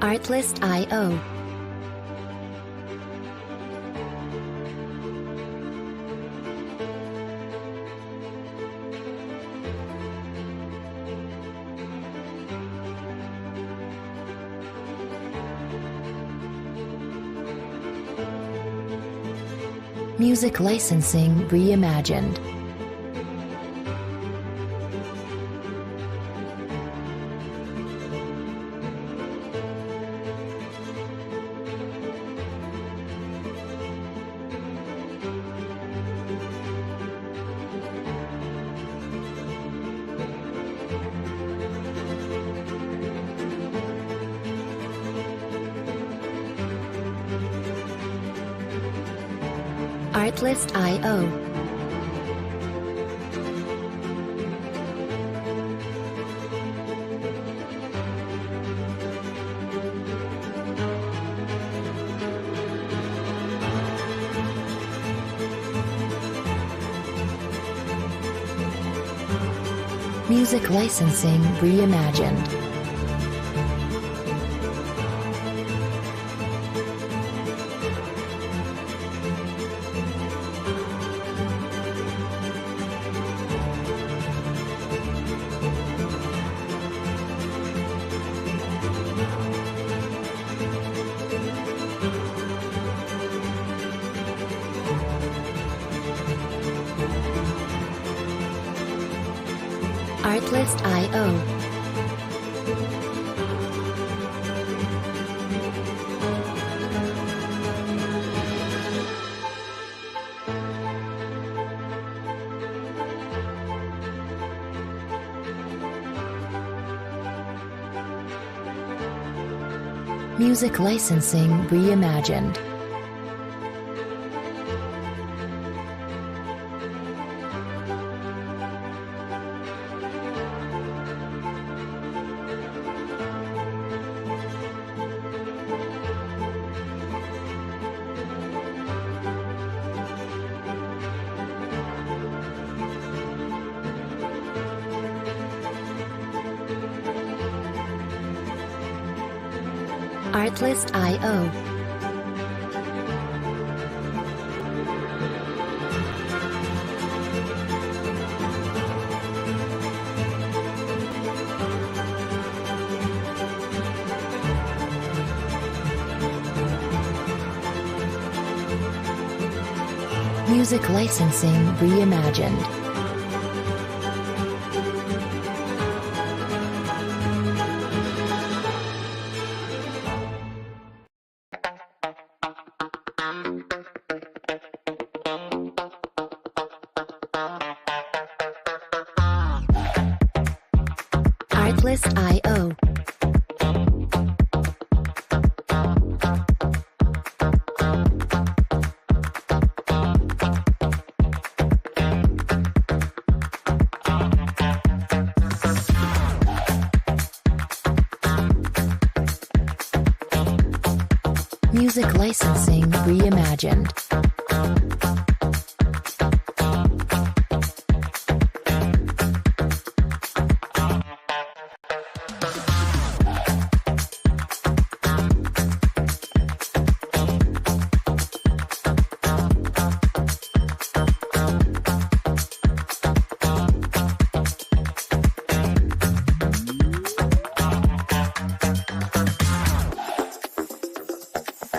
Artlist.io. Music licensing reimagined. Artlist.io. Music licensing reimagined. Artlist.io. Music licensing reimagined. Artlist.io. Music licensing reimagined. Artlist.io. Music licensing reimagined.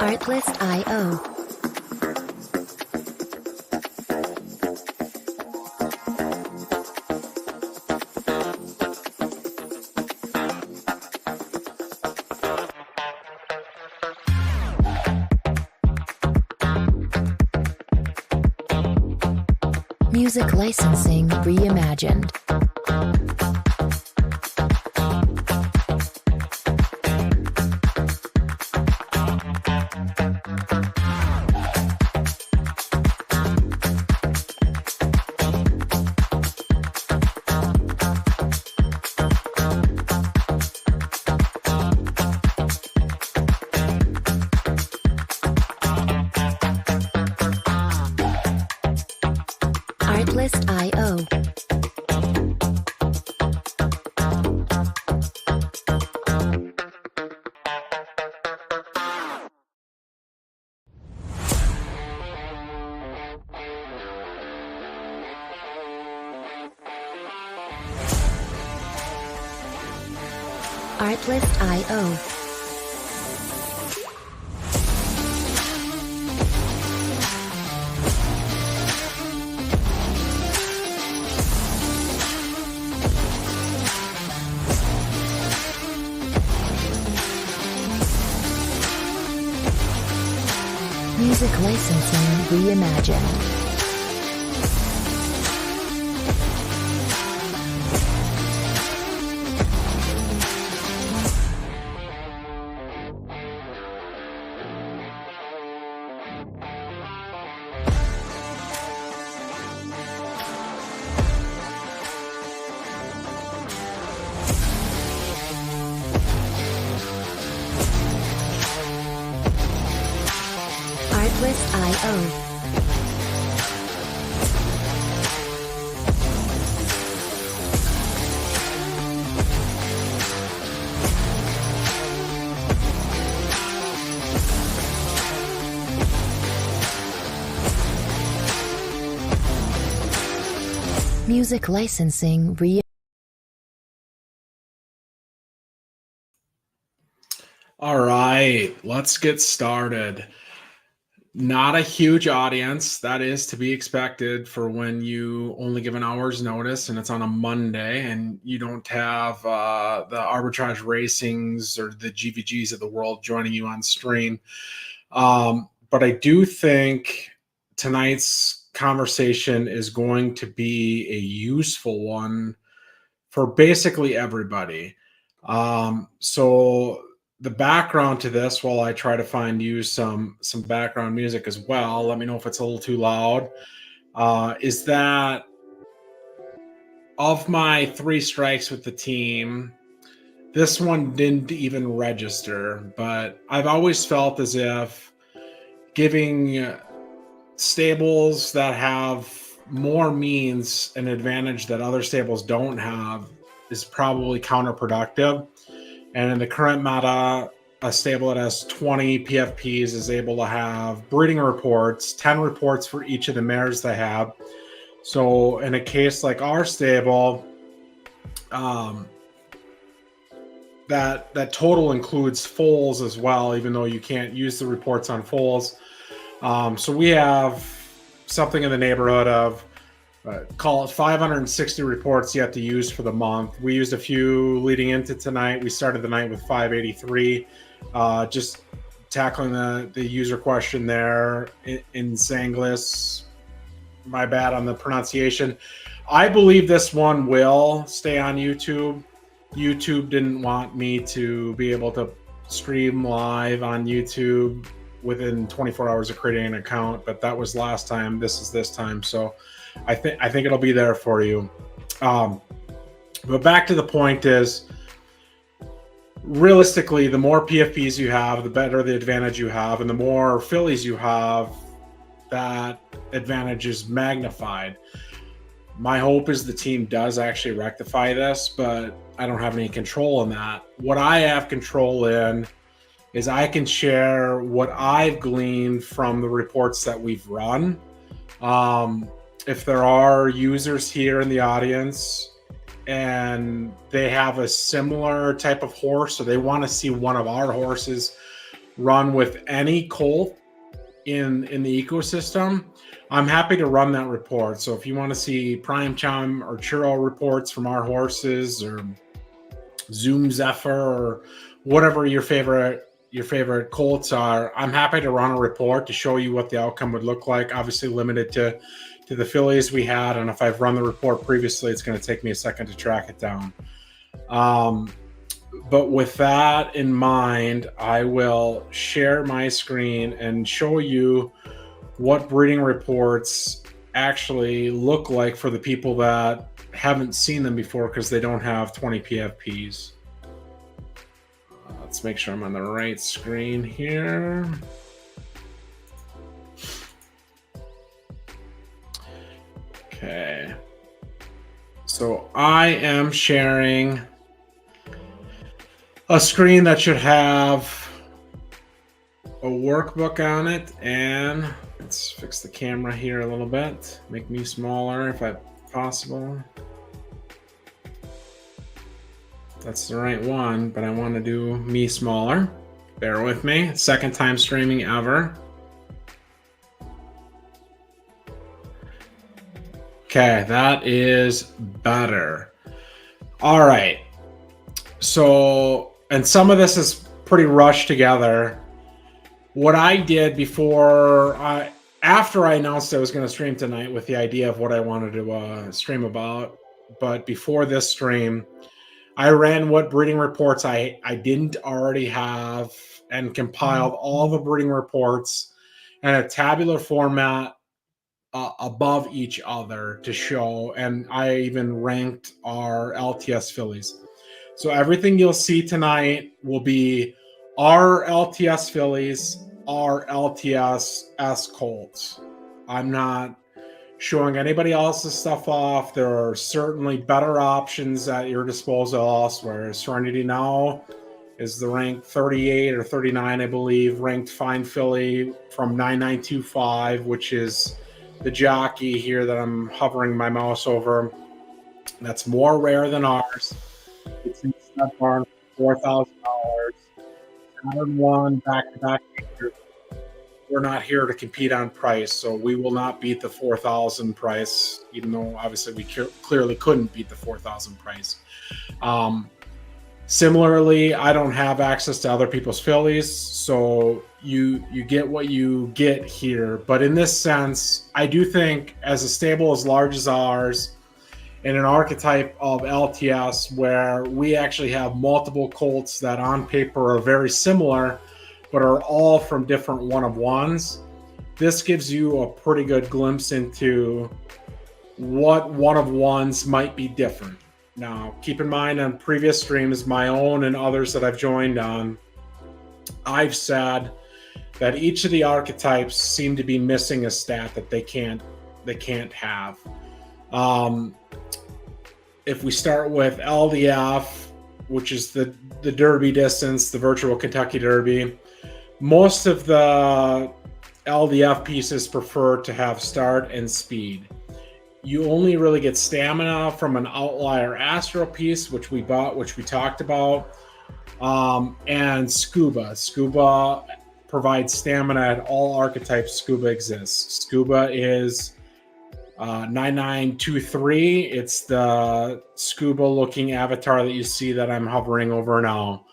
Artlist.io. Music licensing reimagined. Artlist.io. Artlist.io. Music licensing reimagined. Artlist.io. Music licensing All right, let's get started. Not a huge audience. That is to be expected for when you only give an hour's notice and it's on a Monday and you don't have the arbitrage racings or the GVGs of the world joining you on stream. But I do think tonight's conversation is going to be a useful one for basically everybody. So the background to this, while I try to find you some background music as well, let me know if it's a little too loud, is that of my 3 strikes with the team, this one didn't even register, but I've always felt as if giving stables that have more means an advantage that other stables don't have is probably counterproductive. And in the current meta, a stable that has 20 PFPs is able to have breeding reports, 10 reports for each of the mares they have. So in a case like our stable, that total includes foals as well, even though you can't use the reports on foals. So we have something in the neighborhood of call it 560 reports yet to use for the month. We used a few leading into tonight. We started the night with 583. Just tackling the user question there in Sanglis. My bad on the pronunciation. I believe this one will stay on YouTube. YouTube didn't want me to be able to stream live on YouTube within 24 hours of creating an account, but that was last time. This is this time. So I think it'll be there for you. But back to the point is, realistically, the more PFPs you have, the better the advantage you have, and the more fillies you have, that advantage is magnified. My hope is the team does actually rectify this, but I don't have any control in that. What I have control in is I can share what I've gleaned from the reports that we've run. If there are users here in the audience and they have a similar type of horse, or they want to see one of our horses run with any colt in the ecosystem, I'm happy to run that report. So if you want to see Prime Chum or Churro reports from our horses, or Zoom Zephyr, or whatever your favorite colts are, I'm happy to run a report to show you what the outcome would look like. Obviously limited to the fillies we had, and if I've run the report previously, it's going to take me a second to track it down. But with that in mind, I will share my screen and show you what breeding reports actually look like for the people that haven't seen them before because they don't have 20 PFPs. Let's make sure I'm on the right screen here. Okay. So I am sharing a screen that should have a workbook on it, and let's fix the camera here a little bit, make me smaller if possible. That's the right one, but I want to do me smaller. Bear with me. Second time streaming ever. Okay, that is better. All right. So, and some of this is pretty rushed together. What I did after I announced I was going to stream tonight with the idea of what I wanted to stream about, but before this stream, I ran what breeding reports I didn't already have and compiled all the breeding reports in a tabular format above each other to show, and I even ranked our LTS Fillies. So everything you'll see tonight will be our LTS Fillies, our LTS S Colts. I'm not showing anybody else's stuff off. There are certainly better options at your disposal elsewhere. Serenity now is the rank 38 or 39, I believe, ranked fine filly from 9925, which is the jockey here that I'm hovering my mouse over. That's more rare than ours. It's in Stud Barn for $4,000. 101 back-to-back majors. We're not here to compete on price, so we will not beat the 4,000 price, even though obviously we clearly couldn't beat the 4,000 price. Similarly, I don't have access to other people's fillies, so you get what you get here. But in this sense, I do think as a stable as large as ours, in an archetype of LTS where we actually have multiple colts that on paper are very similar, but are all from different one-of-ones, this gives you a pretty good glimpse into what one-of-ones might be different. Now, keep in mind on previous streams, my own and others that I've joined on, I've said that each of the archetypes seem to be missing a stat that they can't have. If we start with LDF, which is the Derby distance, the virtual Kentucky Derby, most of the LDF pieces prefer to have start and speed. You only really get stamina from an outlier Astro piece, which we talked about, and Scuba. Scuba provides stamina at all archetypes Scuba exists. Scuba is 9923. It's the Scuba looking avatar that you see that I'm hovering over now.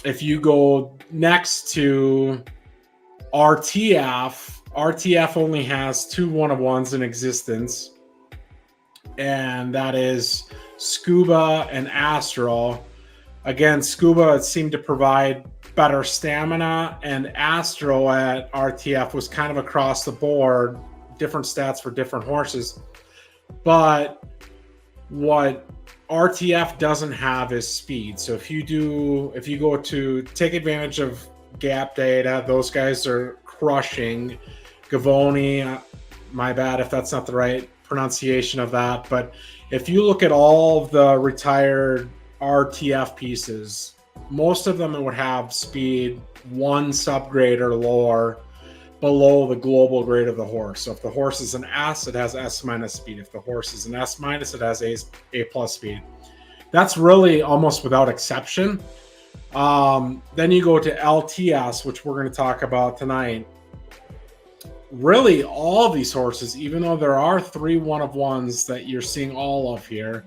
If you go next to RTF only has two one-of-ones in existence, and that is Scuba and Astro. Again, Scuba seemed to provide better stamina, and Astro at RTF was kind of across the board, different stats for different horses. But what RTF doesn't have is speed. So if you go to take advantage of gap data, those guys are crushing. Gavoni, my bad if that's not the right pronunciation of that, but if you look at all of the retired RTF pieces, most of them would have speed one subgrade or lower below the global grade of the horse. So if the horse is an S, it has S minus speed. If the horse is an S minus, it has A plus speed. That's really almost without exception. Then you go to LTS, which we're going to talk about tonight. Really, all of these horses, even though there are three one-of-ones that you're seeing all of here,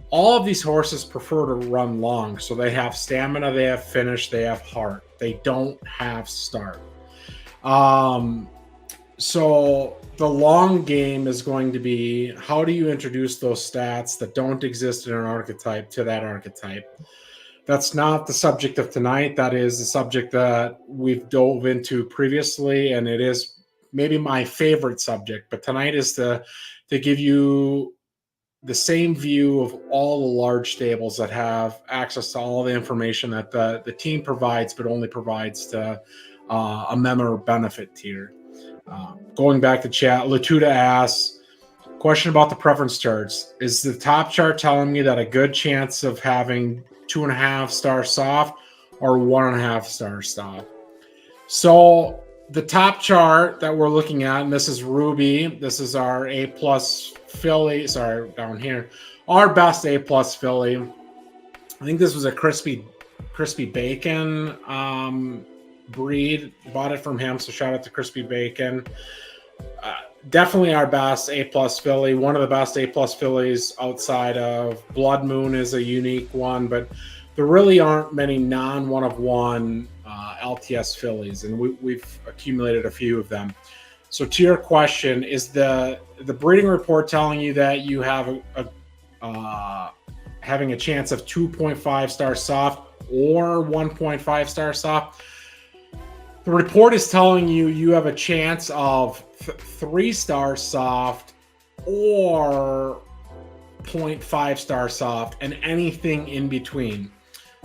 all of these horses prefer to run long. So they have stamina, they have finish, they have heart. They don't have start. So the long game is going to be, how do you introduce those stats that don't exist in an archetype to that archetype? That's not the subject of tonight. That is the subject that we've dove into previously, and it is maybe my favorite subject. But tonight is to give you the same view of all the large stables that have access to all the information that the team provides, but only provides to a member benefit tier. Going back to chat, Latuda asks, question about the preference charts. Is the top chart telling me that a good chance of having 2.5 star soft or 1.5 star soft? So the top chart that we're looking at, and this is Ruby, this is our A plus filly, sorry, down here, our best A plus filly. I think this was a crispy bacon breed. Bought it from him, so shout out to Crispy Bacon. Definitely our best A+ filly. One of the best A+ fillies outside of Blood Moon is a unique one, but there really aren't many non-one of one LTS fillies, and we've accumulated a few of them. So to your question, is the breeding report telling you that you have having a chance of 2.5 star soft or 1.5 star soft? The report is telling you you have a chance of 3-star soft or 0.5 star soft and anything in between.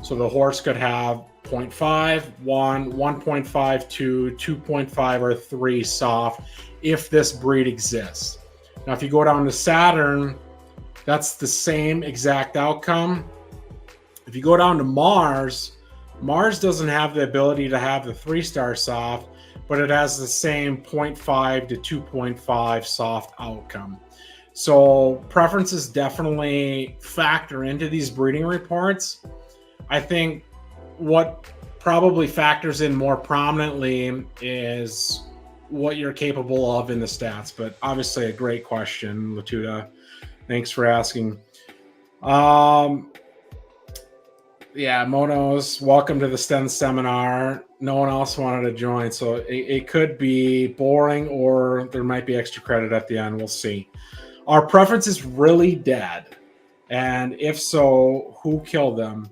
So the horse could have 0.5, 1, 1.5, 2, 2.5, or 3 soft if this breed exists. Now, if you go down to Saturn, that's the same exact outcome. If you go down to Mars, Mars doesn't have the ability to have the 3-star soft, but it has the same 0.5 to 2.5 soft outcome. So preferences definitely factor into these breeding reports. I think what probably factors in more prominently is what you're capable of in the stats. But obviously a great question, Latuda. Thanks for asking. Yeah, Monos, welcome to the STEM seminar. No one else wanted to join, so it could be boring or there might be extra credit at the end. We'll see. Are preferences really dead? And if so, who killed them?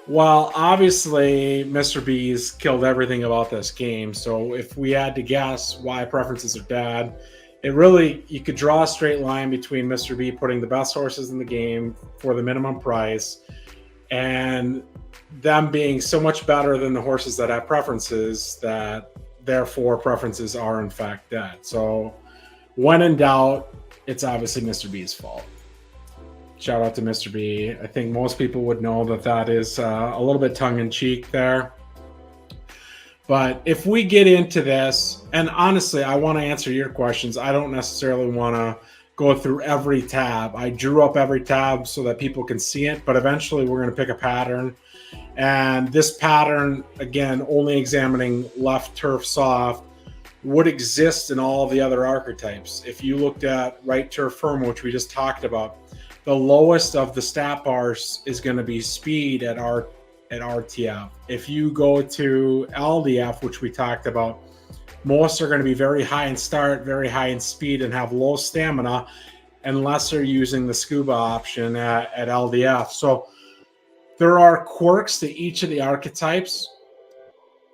Well, obviously, Mr. B's killed everything about this game. So if we had to guess why preferences are dead, you could draw a straight line between Mr. B putting the best horses in the game for the minimum price and them being so much better than the horses that have preferences that therefore preferences are in fact dead. So when in doubt, it's obviously Mr. B's fault. Shout out to Mr. B. I think most people would know that is a little bit tongue-in-cheek there. But if we get into this, and honestly, I want to answer your questions. I don't necessarily want to go through every tab. I drew up every tab so that people can see it, but eventually we're going to pick a pattern. And this pattern, again, only examining left turf soft, would exist in all the other archetypes. If you looked at right turf firm, which we just talked about, the lowest of the stat bars is going to be speed at RTF. If you go to LDF, which we talked about, most are going to be very high in start, very high in speed, and have low stamina unless they're using the scuba option at LDF. So there are quirks to each of the archetypes.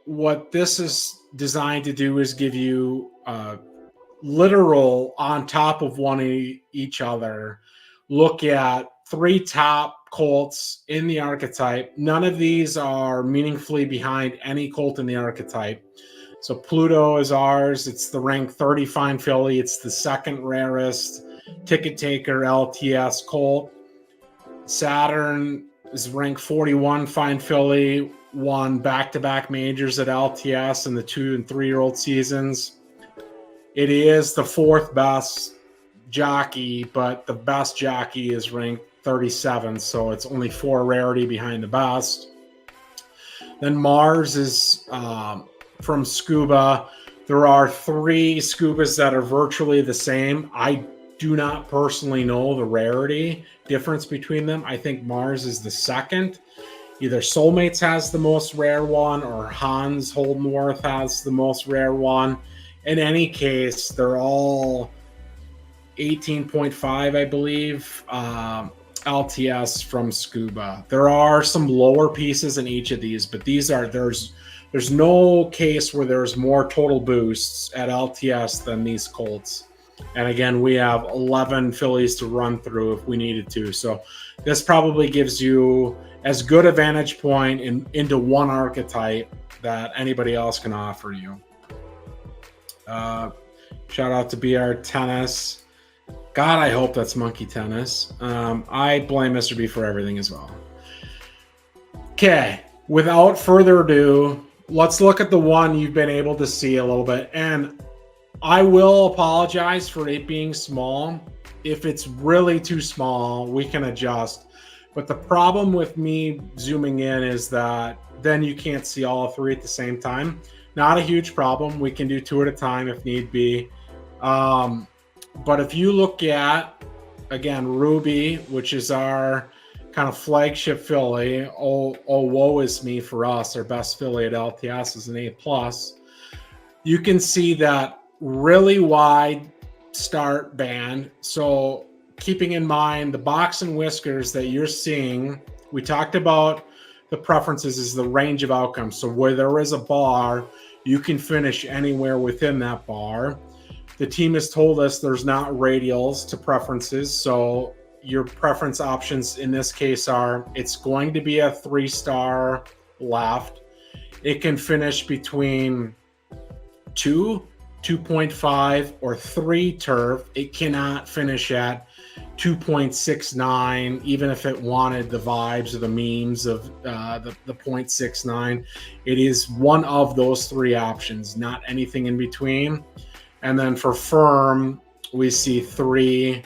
What this is designed to do is give you literal on top of each other. Look at 3 top colts in the archetype. None of these are meaningfully behind any colt in the archetype. So Pluto is ours. It's the rank 30 fine filly. It's the second rarest ticket taker LTS colt. Saturn is rank 41 fine filly. Won back-to-back majors at LTS in the 2- and 3-year-old seasons. It is the 4th best jockey, but the best jockey is ranked 37, so it's only 4 rarity behind the best. Then Mars is from Scuba. There are 3 Scubas that are virtually the same. I do not personally know the rarity difference between them. I think Mars is the second. Either Soulmates has the most rare one or Hans Holdenworth has the most rare one. In any case, they're all 18.5, I believe, LTS from Scuba. There are some lower pieces in each of these, but there's no case where there's more total boosts at LTS than these colts. And again, we have 11 fillies to run through if we needed to. So this probably gives you as good a vantage point into one archetype that anybody else can offer you. Shout out to BR Tennis. God, I hope that's Monkey Tennis. I blame Mr. B for everything as well. Okay, without further ado, let's look at the one you've been able to see a little bit. And I will apologize for it being small. If it's really too small, we can adjust. But the problem with me zooming in is that then you can't see all three at the same time. Not a huge problem. We can do two at a time if need be. But if you look at, again, Ruby, which is our kind of flagship filly, oh woe is me for us, our best filly at LTS is an A+. You can see that really wide start band. So keeping in mind the box and whiskers that you're seeing, we talked about the preferences is the range of outcomes. So where there is a bar, you can finish anywhere within that bar. The team has told us there's not radials to preferences. So your preference options in this case are, it's going to be a 3-star left. It can finish between 2, 2.5, or 3 turf. It cannot finish at 2.69, even if it wanted the vibes or the memes of the 0.69. It is one of those 3 options, not anything in between. And then for firm, we see 3,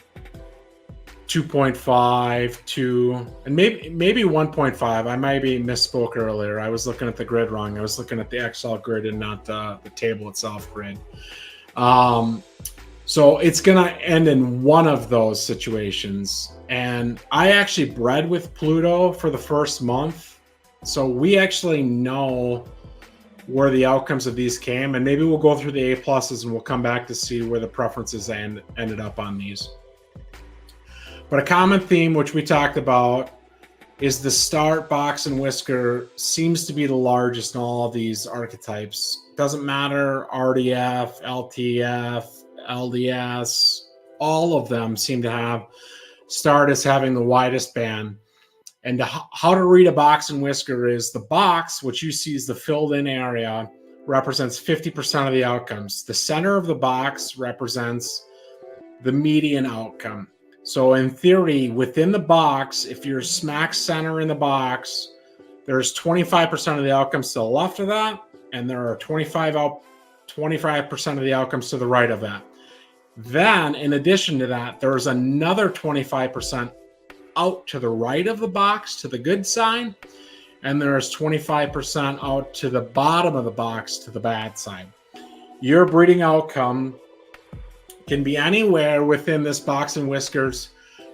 2.5, 2, and maybe 1.5. I maybe misspoke earlier. I was looking at the grid wrong. I was looking at the Excel grid and not the table itself grid. So it's going to end in one of those situations. And I actually bred with Pluto for the first month. So we actually know where the outcomes of these came. And maybe we'll go through the A+s and we'll come back to see where the preferences ended up on these. But a common theme, which we talked about, is the start, box, and whisker seems to be the largest in all of these archetypes. Doesn't matter, RDF, LTF, LDS, all of them seem to have start as having the widest band. And how to read a box and whisker is the box, which you see is the filled in area, represents 50% of the outcomes. The center of the box represents the median outcome. So in theory, within the box, if you're smack center in the box, there's 25% of the outcomes to the left of that, and there are 25% of the outcomes to the right of that. Then, in addition to that, there's another 25% out to the right of the box to the good side, and there's 25% out to the bottom of the box to the bad side. Your breeding outcome can be anywhere within this box and whiskers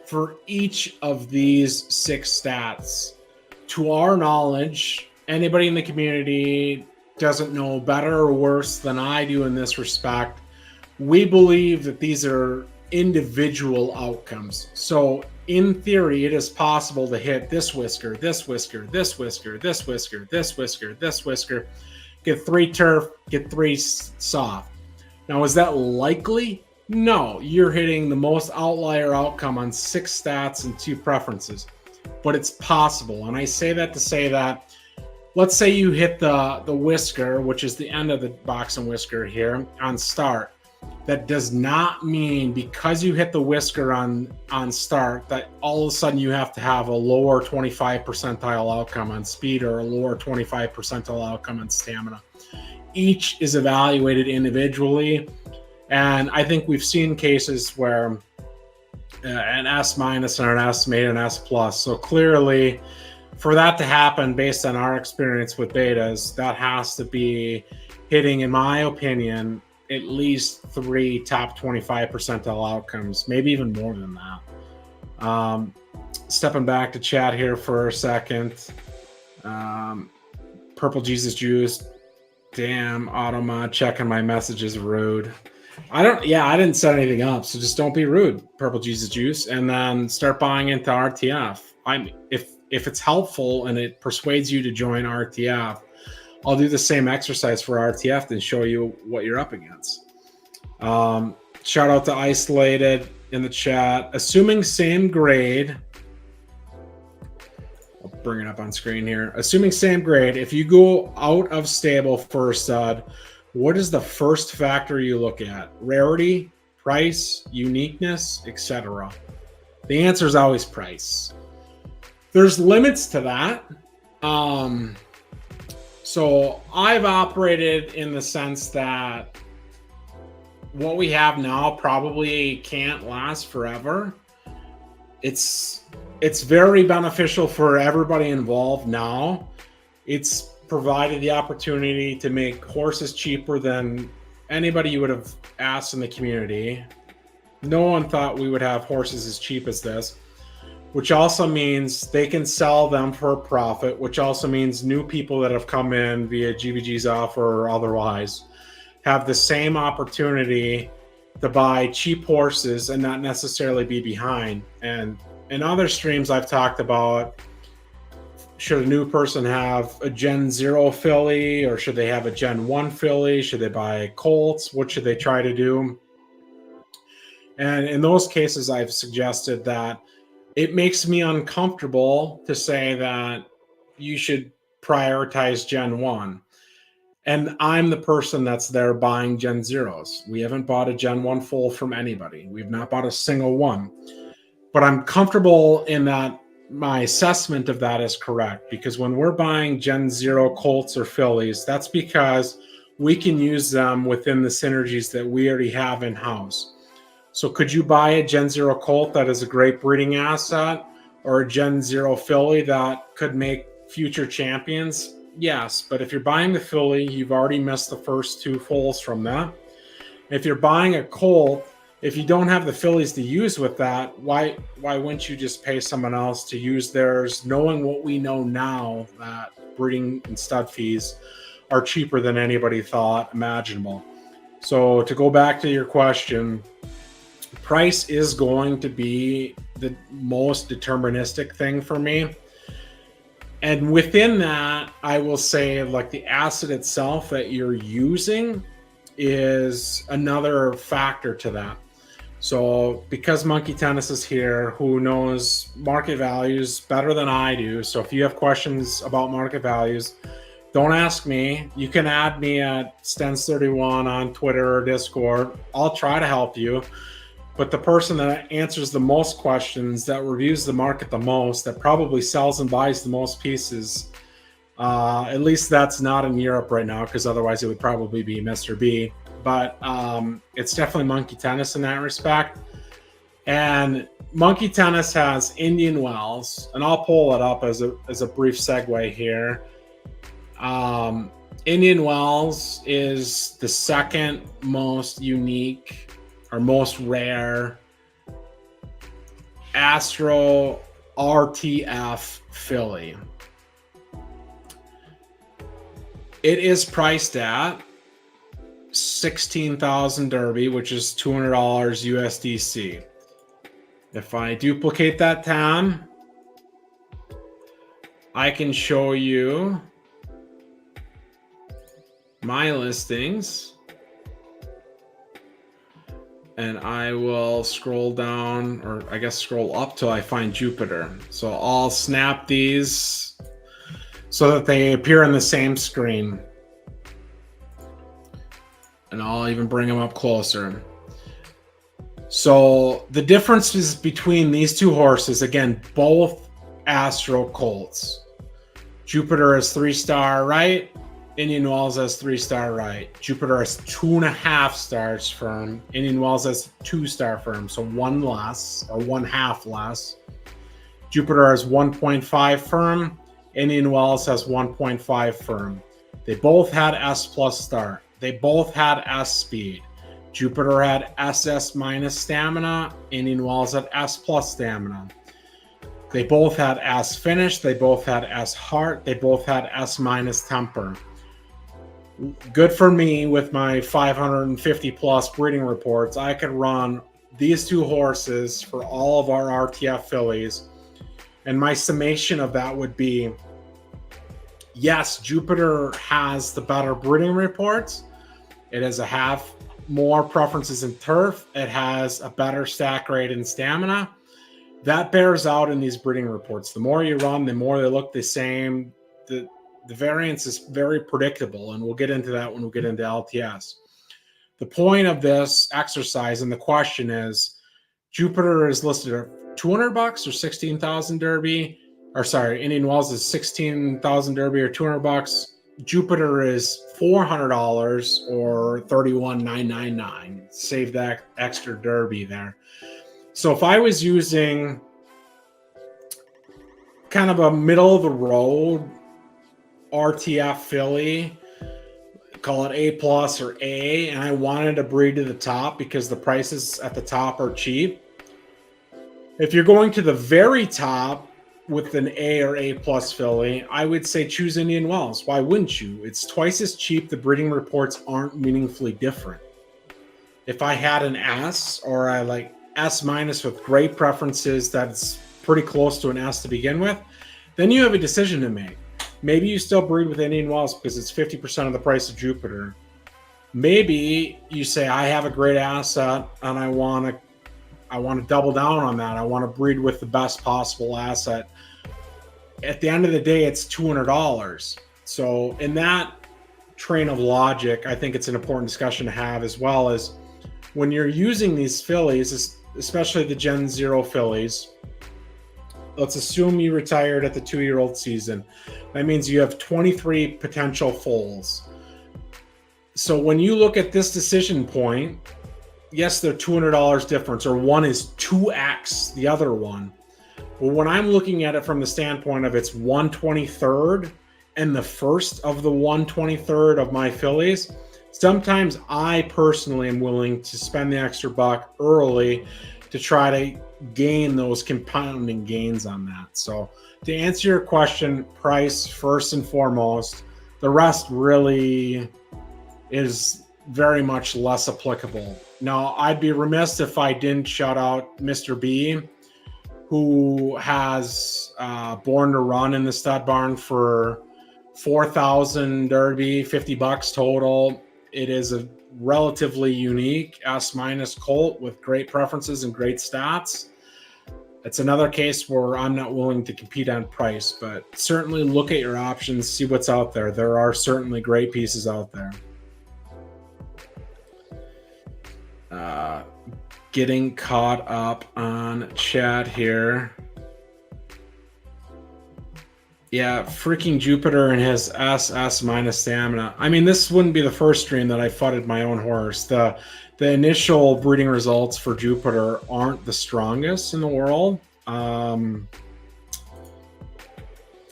for each of these 6 stats. To our knowledge, anybody in the community doesn't know better or worse than I do in this respect. We believe that these are individual outcomes. So in theory, it is possible to hit this whisker, this whisker, this whisker, this whisker, this whisker, this whisker, get 3 turf, get 3 soft. Now, is that likely? No, you're hitting the most outlier outcome on 6 stats and 2 preferences, but it's possible. And I say that to say that, let's say you hit the whisker, which is the end of the box and whisker here on start. That does not mean because you hit the whisker on start that all of a sudden you have to have a lower 25 percentile outcome on speed or a lower 25 percentile outcome on stamina. Each is evaluated individually. And I think we've seen cases where an S- and an S made an S+. So clearly, for that to happen based on our experience with betas, that has to be hitting, in my opinion, at least 3 top 25 percentile outcomes, maybe even more than that. Stepping back to chat here for a second. Purple Jesus Juice. Damn, Automod checking my messages, rude. I didn't set anything up, so just don't be rude, Purple Jesus Juice, and then start buying into RTF. If it's helpful and it persuades you to join RTF, I'll do the same exercise for RTF and show you what you're up against. Shout out to Isolated in the chat. Assuming same grade, I'll bring it up on screen here. Assuming same grade, if you go out of stable for a stud, what is the first factor you look at? Rarity, price, uniqueness, etc. The answer is always price. There's limits to that. So I've operated in the sense that what we have now probably can't last forever. It's it's very beneficial for everybody involved now. It's provided the opportunity to make horses cheaper than anybody you would have asked in the community. No one thought we would have horses as cheap as this, which also means they can sell them for a profit, which also means new people that have come in via GVG's offer or otherwise have the same opportunity to buy cheap horses and not necessarily be behind. And in other streams I've talked about, should a new person have a Gen 0 filly, or should they have a Gen 1 filly? Should they buy colts? What should they try to do? And in those cases, I've suggested that it makes me uncomfortable to say that you should prioritize Gen 1. And I'm the person that's there buying Gen 0s. We haven't bought a Gen 1 foal from anybody. We've not bought a single one. But I'm comfortable in that my assessment of that is correct, because when we're buying Gen 0 colts or fillies, that's because we can use them within the synergies that we already have in-house. So could you buy a Gen 0 colt that is a great breeding asset, or a Gen 0 filly that could make future champions? Yes, but if you're buying the filly, you've already missed the first two foals from that. If you're buying a colt, if you don't have the fillies to use with that, why wouldn't you just pay someone else to use theirs, knowing what we know now, that breeding and stud fees are cheaper than anybody thought imaginable. So to go back to your question, price is going to be the most deterministic thing for me. And within that, I will say, like, the asset itself that you're using is another factor to that. So because Monkey Tennis is here, who knows market values better than I do. So if you have questions about market values, don't ask me. You can add me at Stens31 on Twitter or Discord. I'll try to help you. But the person that answers the most questions, that reviews the market the most, that probably sells and buys the most pieces, at least that's not in Europe right now, because otherwise it would probably be Mr. B. But it's definitely Monkey Tennis in that respect. And Monkey Tennis has Indian Wells, and I'll pull it up as a brief segue here. Indian Wells is the second most unique or most rare Astro RTF filly. It is priced at 16,000 Derby, which is $200 USDC. If I duplicate that time, I can show you my listings, and I will scroll down, or I guess scroll up till I find Jupiter. So I'll snap these so that they appear on the same screen. And I'll even bring them up closer. So the differences between these two horses, again, both Astro colts. Jupiter is 3-star right. Indian Wells has 3-star right. Jupiter has 2.5 stars firm. Indian Wells has 2-star firm, so one less, or 1/2 less. Jupiter has 1.5 firm. Indian Wells has 1.5 firm. They both had S plus start. They both had S speed. Jupiter had SS minus stamina. Indian Wells had S plus stamina. They both had S finish. They both had S heart. They both had S minus temper. Good for me with my 550 plus breeding reports. I could run these two horses for all of our RTF fillies. And my summation of that would be, yes, Jupiter has the better breeding reports. It has a half more preferences in turf. It has a better stack rate and stamina. That bears out in these breeding reports. The more you run, the more they look the same. The variance is very predictable, and we'll get into that when we get into LTS. The point of this exercise and the question is, Jupiter is listed at $200 or 16,000 Derby, or sorry, Indian Wells is 16,000 Derby or $200. Jupiter is $400 or 31,999. Save that extra Derby there. So if I was using kind of a middle of the road RTF filly, call it A plus or A, and I wanted to breed to the top because the prices at the top are cheap. If you're going to the very top with an A or A plus filly, I would say choose Indian Wells. Why wouldn't you? It's twice as cheap. The breeding reports aren't meaningfully different. If I had an S or I like S minus with great preferences that's pretty close to an S to begin with, then you have a decision to make. Maybe you still breed with Indian Wells because it's 50% of the price of Jupiter. Maybe you say, I have a great asset and I want to double down on that. I want to breed with the best possible asset. At the end of the day, it's $200. So in that train of logic, I think it's an important discussion to have, as well as when you're using these fillies, especially the Gen 0 fillies. Let's assume you retired at the 2-year-old season. That means you have 23 potential foals. So when you look at this decision point, yes, they're $200 difference, or one is 2x the other one. But when I'm looking at it from the standpoint of it's 1/23rd and the first of the 1/23rd of my fillies, sometimes I personally am willing to spend the extra buck early to try to gain those compounding gains on that. So to answer your question, price first and foremost. The rest really is very much less applicable. Now, I'd be remiss if I didn't shout out Mr. B, who has Born to Run in the stud barn for 4,000 Derby, $50 total. It is a relatively unique S minus colt with great preferences and great stats. It's another case where I'm not willing to compete on price, but certainly look at your options, see what's out there. There are certainly great pieces out there. Getting caught up on chat here. Yeah, freaking Jupiter and his SS minus stamina. I mean, this wouldn't be the first stream that I fudded my own horse. The initial breeding results for Jupiter aren't the strongest in the world.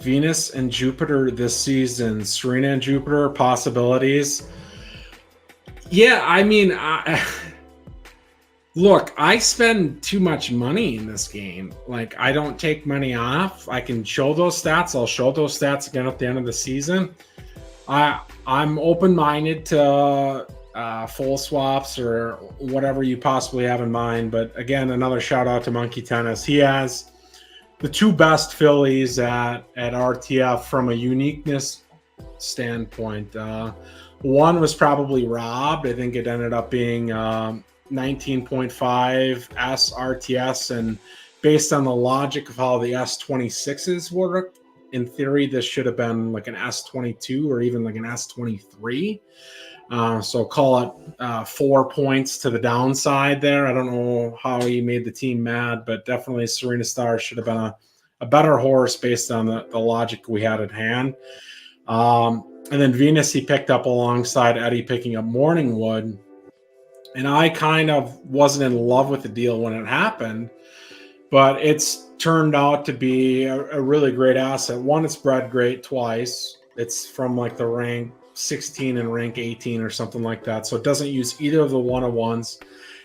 Venus and Jupiter this season, Serena and Jupiter, possibilities. Yeah, I mean, look, I spend too much money in this game. Like, I don't take money off. I can show those stats. I'll show those stats again at the end of the season. I'm open-minded to full swaps or whatever you possibly have in mind. But again, another shout out to Monkey Tennis. He has the two best fillies at RTF from a uniqueness standpoint. One was probably robbed. I think it ended up being 19.5 S RTS, and based on the logic of how the S26s work, in theory, this should have been like an S22 or even like an S23. So call it 4 points to the downside there. I don't know how he made the team mad, but definitely Serena Star should have been a better horse based on the logic we had at hand. And then Venus he picked up alongside Eddie picking up Morningwood. And I kind of wasn't in love with the deal when it happened, but it's turned out to be a really great asset. One, it's bred great twice. It's from like the rank 16 and rank 18 or something like that. So it doesn't use either of the 101s.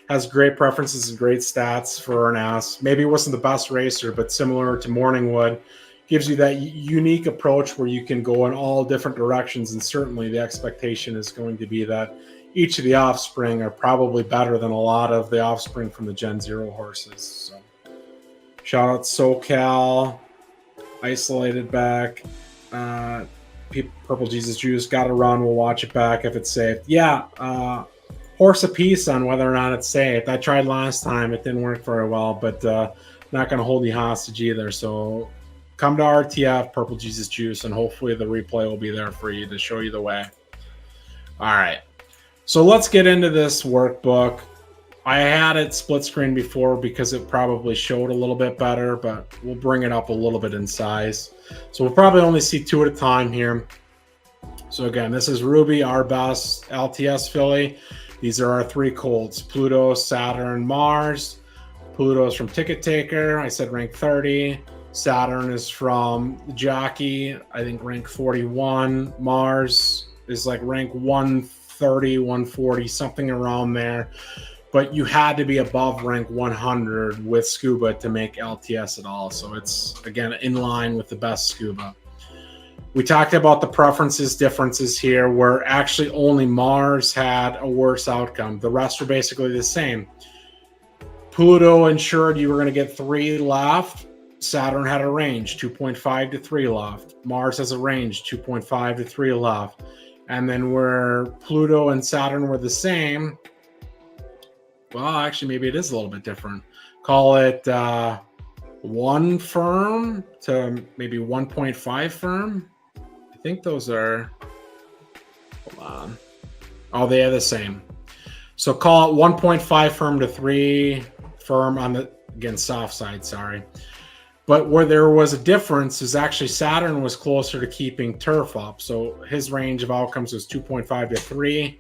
Has great preferences and great stats for an ass. Maybe it wasn't the best racer, but similar to Morningwood, gives you that unique approach where you can go in all different directions. And certainly the expectation is going to be that each of the offspring are probably better than a lot of the offspring from the Gen 0 horses. So shout out SoCal, Isolated back, Purple Jesus Juice, got to run. We'll watch it back if it's safe. Yeah, horse a piece on whether or not it's safe. I tried last time. It didn't work very well, but not going to hold you hostage either. So come to RTF, Purple Jesus Juice, and hopefully the replay will be there for you to show you the way. All right. So let's get into this workbook. I had it split screen before because it probably showed a little bit better, but we'll bring it up a little bit in size. So we'll probably only see two at a time here. So again, this is Ruby, our best LTS filly. These are our three colts: Pluto, Saturn, Mars. Pluto's from Ticket Taker. I said rank 30. Saturn is from the jockey, I think rank 41. Mars is like rank 130, 140, something around there. But you had to be above rank 100 with scuba to make LTS at all. So it's, again, in line with the best scuba. We talked about the preferences differences here, where actually only Mars had a worse outcome. The rest were basically the same. Pluto ensured you were going to get 3 left. Saturn had a range, 2.5 to 3 left. Mars has a range, 2.5 to 3 left. And then where Pluto and Saturn were the same, well, actually, maybe it is a little bit different. Call it 1 firm to maybe 1.5 firm. I think those are, hold on. Oh, they are the same. So call it 1.5 firm to 3 firm on the, again, soft side, sorry. But where there was a difference is actually Saturn was closer to keeping turf up. So his range of outcomes was 2.5 to 3.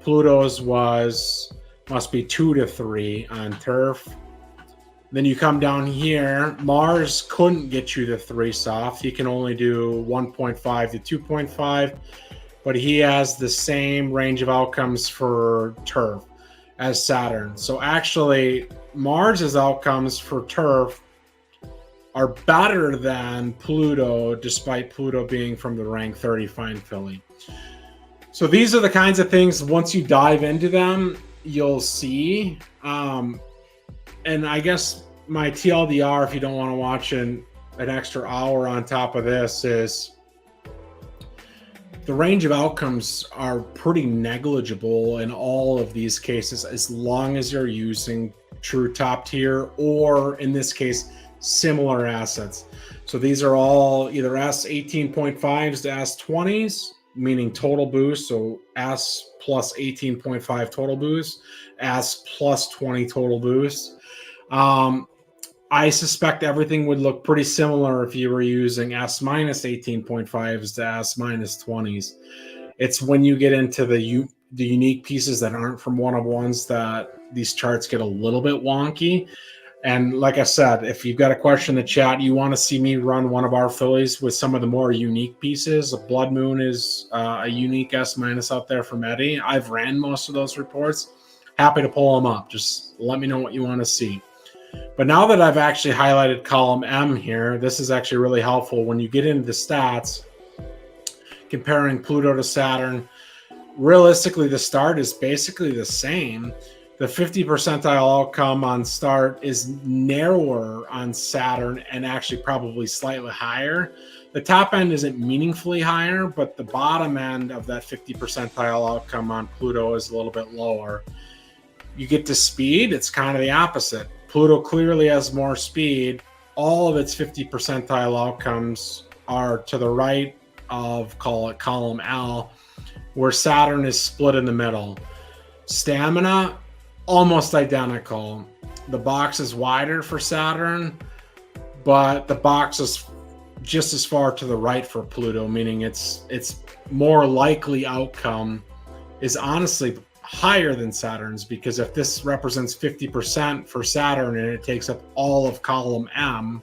Pluto's must be 2 to 3 on turf. Then you come down here. Mars couldn't get you to 3 soft. He can only do 1.5 to 2.5, but he has the same range of outcomes for turf as Saturn. So actually, Mars's outcomes for turf are better than Pluto, despite Pluto being from the rank 30 fine filly. So these are the kinds of things, once you dive into them, you'll see. And I guess my TLDR, if you don't want to watch an extra hour on top of this, is the range of outcomes are pretty negligible in all of these cases, as long as you're using true top tier, or in this case, similar assets. So these are all either S18.5s to S20s, meaning total boost. So S plus 18.5 total boost, S plus 20 total boost. I suspect everything would look pretty similar if you were using S minus 18.5s to S minus 20s. It's when you get into the unique pieces that aren't from one-of-ones that these charts get a little bit wonky. And like I said, if you've got a question in the chat, you want to see me run one of our fillies with some of the more unique pieces. A Blood Moon is a unique S minus out there from Eddie. I've ran most of those reports. Happy to pull them up. Just let me know what you want to see. But now that I've actually highlighted column M here, this is actually really helpful when you get into the stats, comparing Pluto to Saturn. Realistically, the start is basically the same. The 50 percentile outcome on start is narrower on Saturn and actually probably slightly higher. The top end isn't meaningfully higher, but the bottom end of that 50 percentile outcome on Pluto is a little bit lower. You get to speed, it's kind of the opposite. Pluto clearly has more speed. All of its 50 percentile outcomes are to the right of, call it column L, where Saturn is split in the middle. Stamina, almost identical. The box is wider for Saturn, but the box is just as far to the right for Pluto, meaning its more likely outcome is honestly higher than Saturn's, because if this represents 50% for Saturn and it takes up all of column M,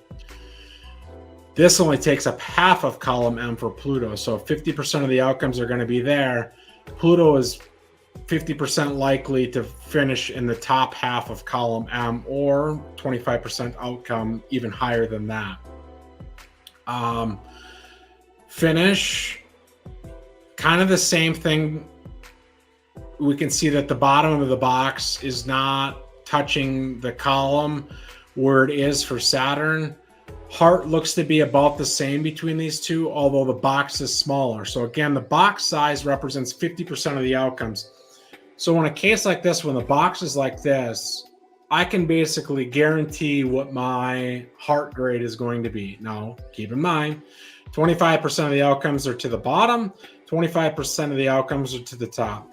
this only takes up half of column M for Pluto. So 50% of the outcomes are going to be there. Pluto is 50% likely to finish in the top half of column M, or 25% outcome even higher than that. Finish, kind of the same thing. We can see that the bottom of the box is not touching the column where it is for Saturn. Heart looks to be about the same between these two, although the box is smaller. So again, the box size represents 50% of the outcomes. So in a case like this, when the box is like this, I can basically guarantee what my heart grade is going to be. Now, keep in mind, 25% of the outcomes are to the bottom, 25% of the outcomes are to the top.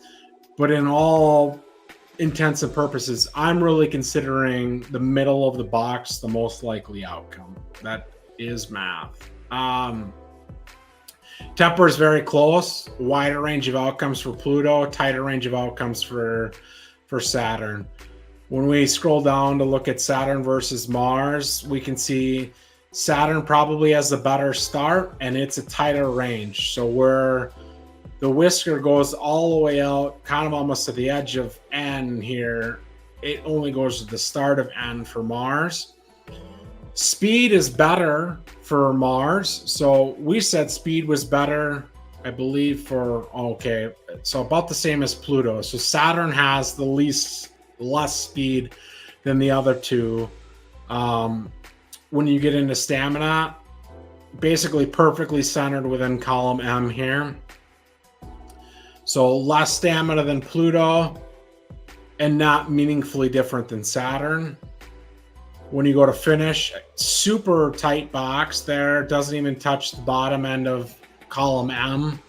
But in all intents and purposes, I'm really considering the middle of the box the most likely outcome. That is math. Temper is very close. Wider range of outcomes for Pluto, tighter range of outcomes for Saturn. When we scroll down to look at Saturn versus Mars, we can see Saturn probably has the better start, and it's a tighter range. So where the whisker goes all the way out, kind of almost to the edge of N here, it only goes to the start of N for Mars. Speed is better for Mars. So we said speed was better, I believe, for, okay, so about the same as Pluto. So Saturn has the less speed than the other two. When you get into stamina, basically perfectly centered within column M here. So less stamina than Pluto and not meaningfully different than Saturn. When you go to finish, super tight box there. Doesn't even touch the bottom end of column M.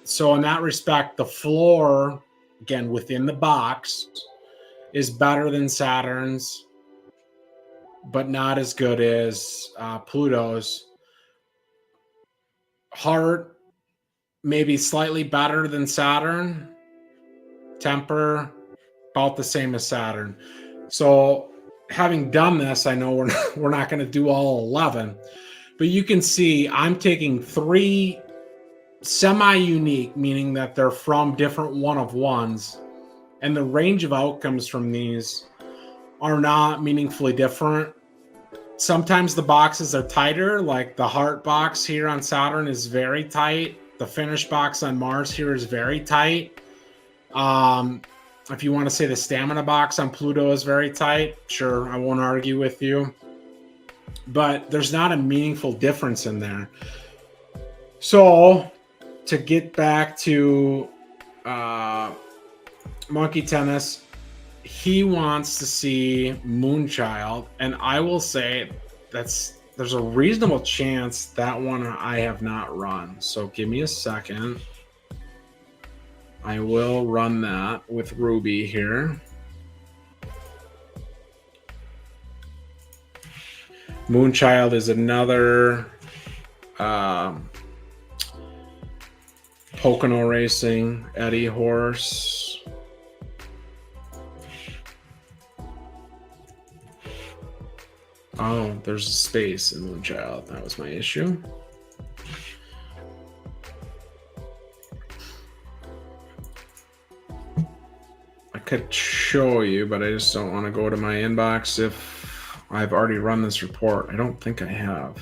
So in that respect, the floor, again, within the box, is better than Saturn's, but not as good as Pluto's. Heart, maybe slightly better than Saturn. Temper, about the same as Saturn. So having done this, I know we're not going to do all 11, but you can see I'm taking 3 semi-unique, meaning that they're from different one-of-ones, and the range of outcomes from these are not meaningfully different. Sometimes the boxes are tighter, like the heart box here on Saturn is very tight. The finish box on Mars here is very tight. If you want to say the stamina box on Pluto is very tight, sure, I won't argue with you. But there's not a meaningful difference in there. So, to get back to Monkey Tennis, he wants to see Moonchild, and I will say there's a reasonable chance that one I have not run. So give me a second. I will run that with Ruby here. Moonchild is another Pocono Racing Eddie horse. Oh, there's a space in Moonchild. That was my issue. I could show you, but I just don't want to go to my inbox if I've already run this report. I don't think I have.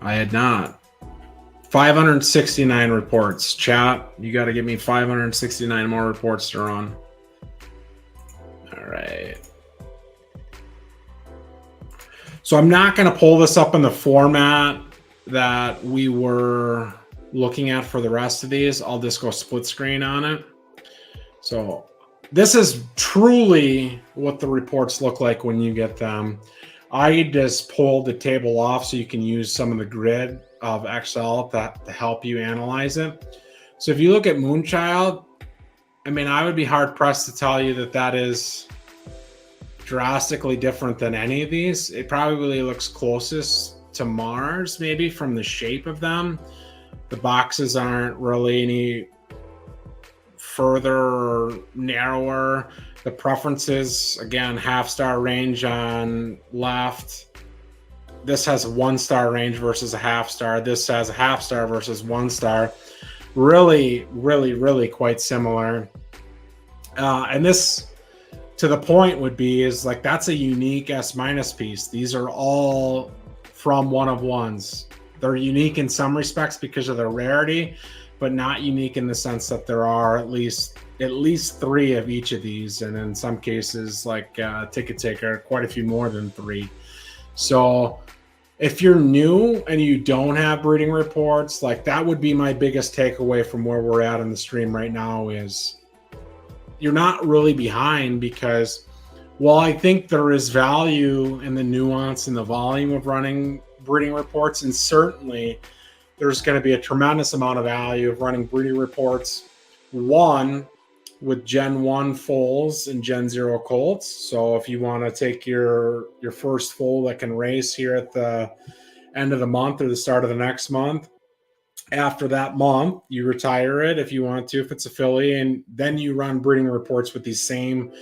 I had not. 569 reports. Chat, you got to give me 569 more reports to run. All right. So I'm not going to pull this up in the format that we were looking at for the rest of these. I'll just go split screen on it. So this is truly what the reports look like when you get them. I just pulled the table off so you can use some of the grid of Excel to help you analyze it. So if you look at Moonchild, I mean, I would be hard pressed to tell you that that is drastically different than any of these. It probably looks closest to Mars, maybe from the shape of them. The boxes aren't really any further or narrower. The preferences, again, half-star range on left. This has a 1-star range versus a half-star. This has a half-star versus 1-star. Really, really, really quite similar. And this, to the point, would be is like that's a unique S- piece. These are all from one-of-ones. They're unique in some respects because of their rarity, but not unique in the sense that there are at least 3 of each of these, and in some cases, like Ticket Taker, quite a few more than 3. So if you're new and you don't have breeding reports, like that would be my biggest takeaway from where we're at in the stream right now is you're not really behind, because while I think there is value in the nuance and the volume of running breeding reports, and certainly there's going to be a tremendous amount of value of running breeding reports, one, with Gen 1 foals and Gen 0 colts. So if you want to take your first foal that can race here at the end of the month or the start of the next month, After that month, you retire it if you want to, if it's a filly, and then you run breeding reports with these same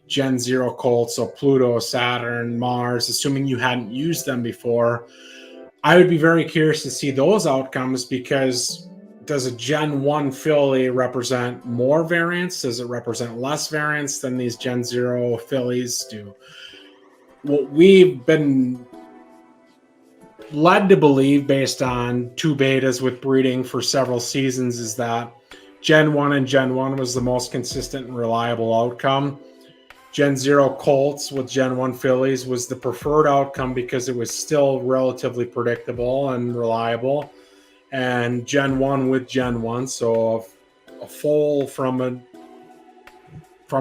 Gen Zero colts, so Pluto, Saturn, Mars, assuming you hadn't used them before. I would be very curious to see those outcomes, because does a Gen 1 filly represent more variance? Does it represent less variance than these Gen 0 fillies do? What we've been led to believe, based on two betas with breeding for several seasons, is that Gen 1 and Gen 1 was the most consistent and reliable outcome. Gen 0 colts with Gen 1 fillies was the preferred outcome because it was still relatively predictable and reliable. And Gen 1 with Gen 1, so a foal from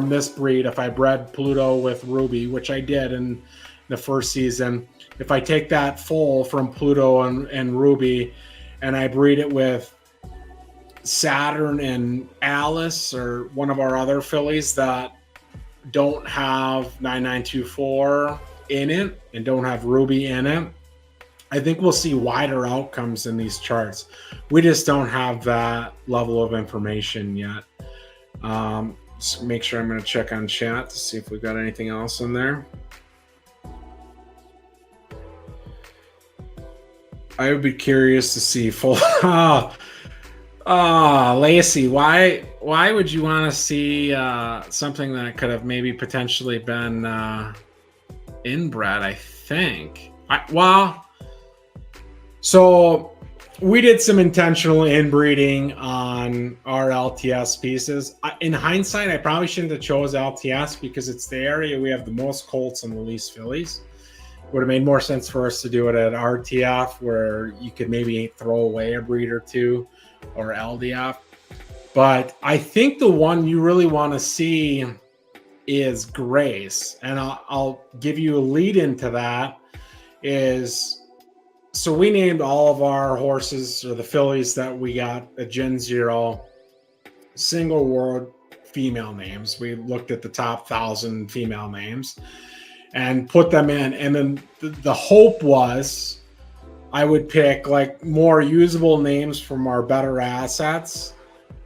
this breed, if I bred Pluto with Ruby, which I did in the first season, if I take that foal from Pluto and Ruby and I breed it with Saturn and Alice, or one of our other fillies that don't have 9924 in it and don't have Ruby in it, I think we'll see wider outcomes in these charts. We just don't have that level of information yet. Just make sure, I'm going to check on chat to see if we've got anything else in there. I would be curious to see full. Lacey, why would you want to see something that could have maybe potentially been inbred? I think. So we did some intentional inbreeding on our LTS pieces. In hindsight, I probably shouldn't have chose LTS because it's the area we have the most colts and the least fillies. Would have made more sense for us to do it at RTF, where you could maybe throw away a breed or two, or LDF. But I think the one you really want to see is Grace. And I'll give you a lead into that. So we named all of our horses, or the fillies that we got at Gen 0, single word female names. We looked at the top 1,000 female names and put them in. And then the hope was I would pick like more usable names from our better assets.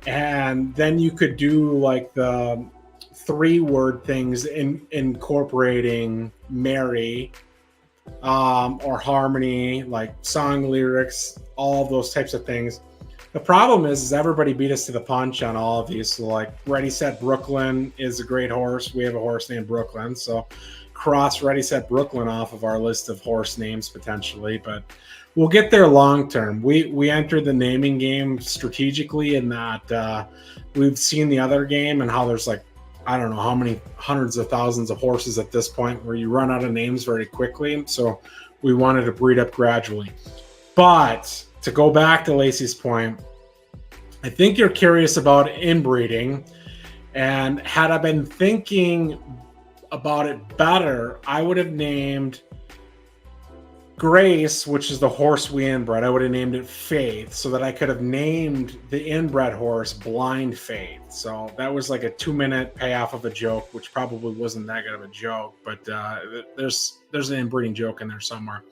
And then you could do like the 3-word things incorporating Mary, or harmony, like song lyrics, all of those types of things. The problem is everybody beat us to the punch on all of these. So like Ready Set Brooklyn is a great horse. We have a horse named Brooklyn, so cross Ready Set Brooklyn off of our list of horse names potentially, but we'll get there long term. We entered the naming game strategically in that we've seen the other game and how there's like, I don't know how many hundreds of thousands of horses at this point, where you run out of names very quickly. So we wanted to breed up gradually. But to go back to Lacey's point, I think you're curious about inbreeding. And had I been thinking about it better, I would have named Grace, which is the horse we inbred, I would have named it Faith, so that I could have named the inbred horse Blind Faith. So that was like a 2-minute payoff of a joke, which probably wasn't that good of a joke, but there's an inbreeding joke in there somewhere.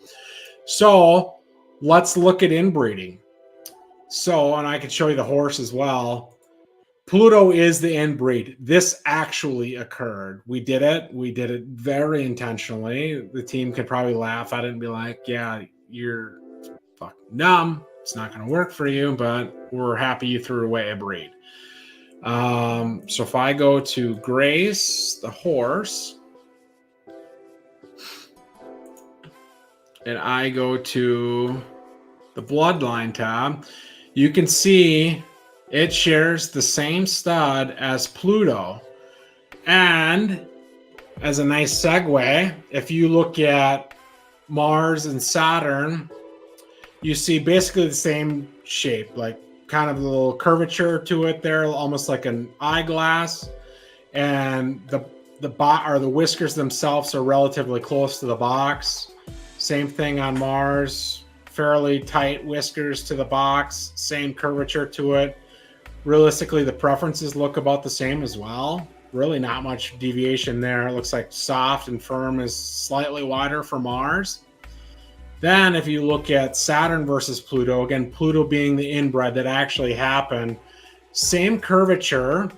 So let's look at inbreeding. So, and I could show you the horse as well. Pluto is the inbreed. This actually occurred. We did it very intentionally. The team could probably laugh at it and be like, yeah, you're fucking dumb. It's not going to work for you, but we're happy you threw away a breed. So if I go to Grace, the horse, and I go to the bloodline tab, you can see it shares the same stud as Pluto. And as a nice segue, if you look at Mars and Saturn, you see basically the same shape, like kind of a little curvature to it there, almost like an eyeglass. And the whiskers themselves are relatively close to the box. Same thing on Mars, fairly tight whiskers to the box, same curvature to it. Realistically, the preferences look about the same as well. Really not much deviation there. It looks like soft and firm is slightly wider for Mars. Then if you look at Saturn versus Pluto, again, Pluto being the inbred that actually happened, same curvature.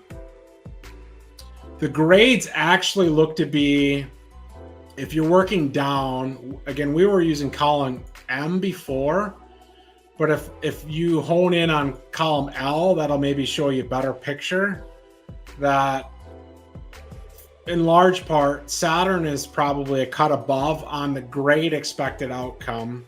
The grades actually look to be, if you're working down, again, we were using column M before, but if you hone in on column L, that'll maybe show you a better picture. That in large part, Saturn is probably a cut above on the grade expected outcome.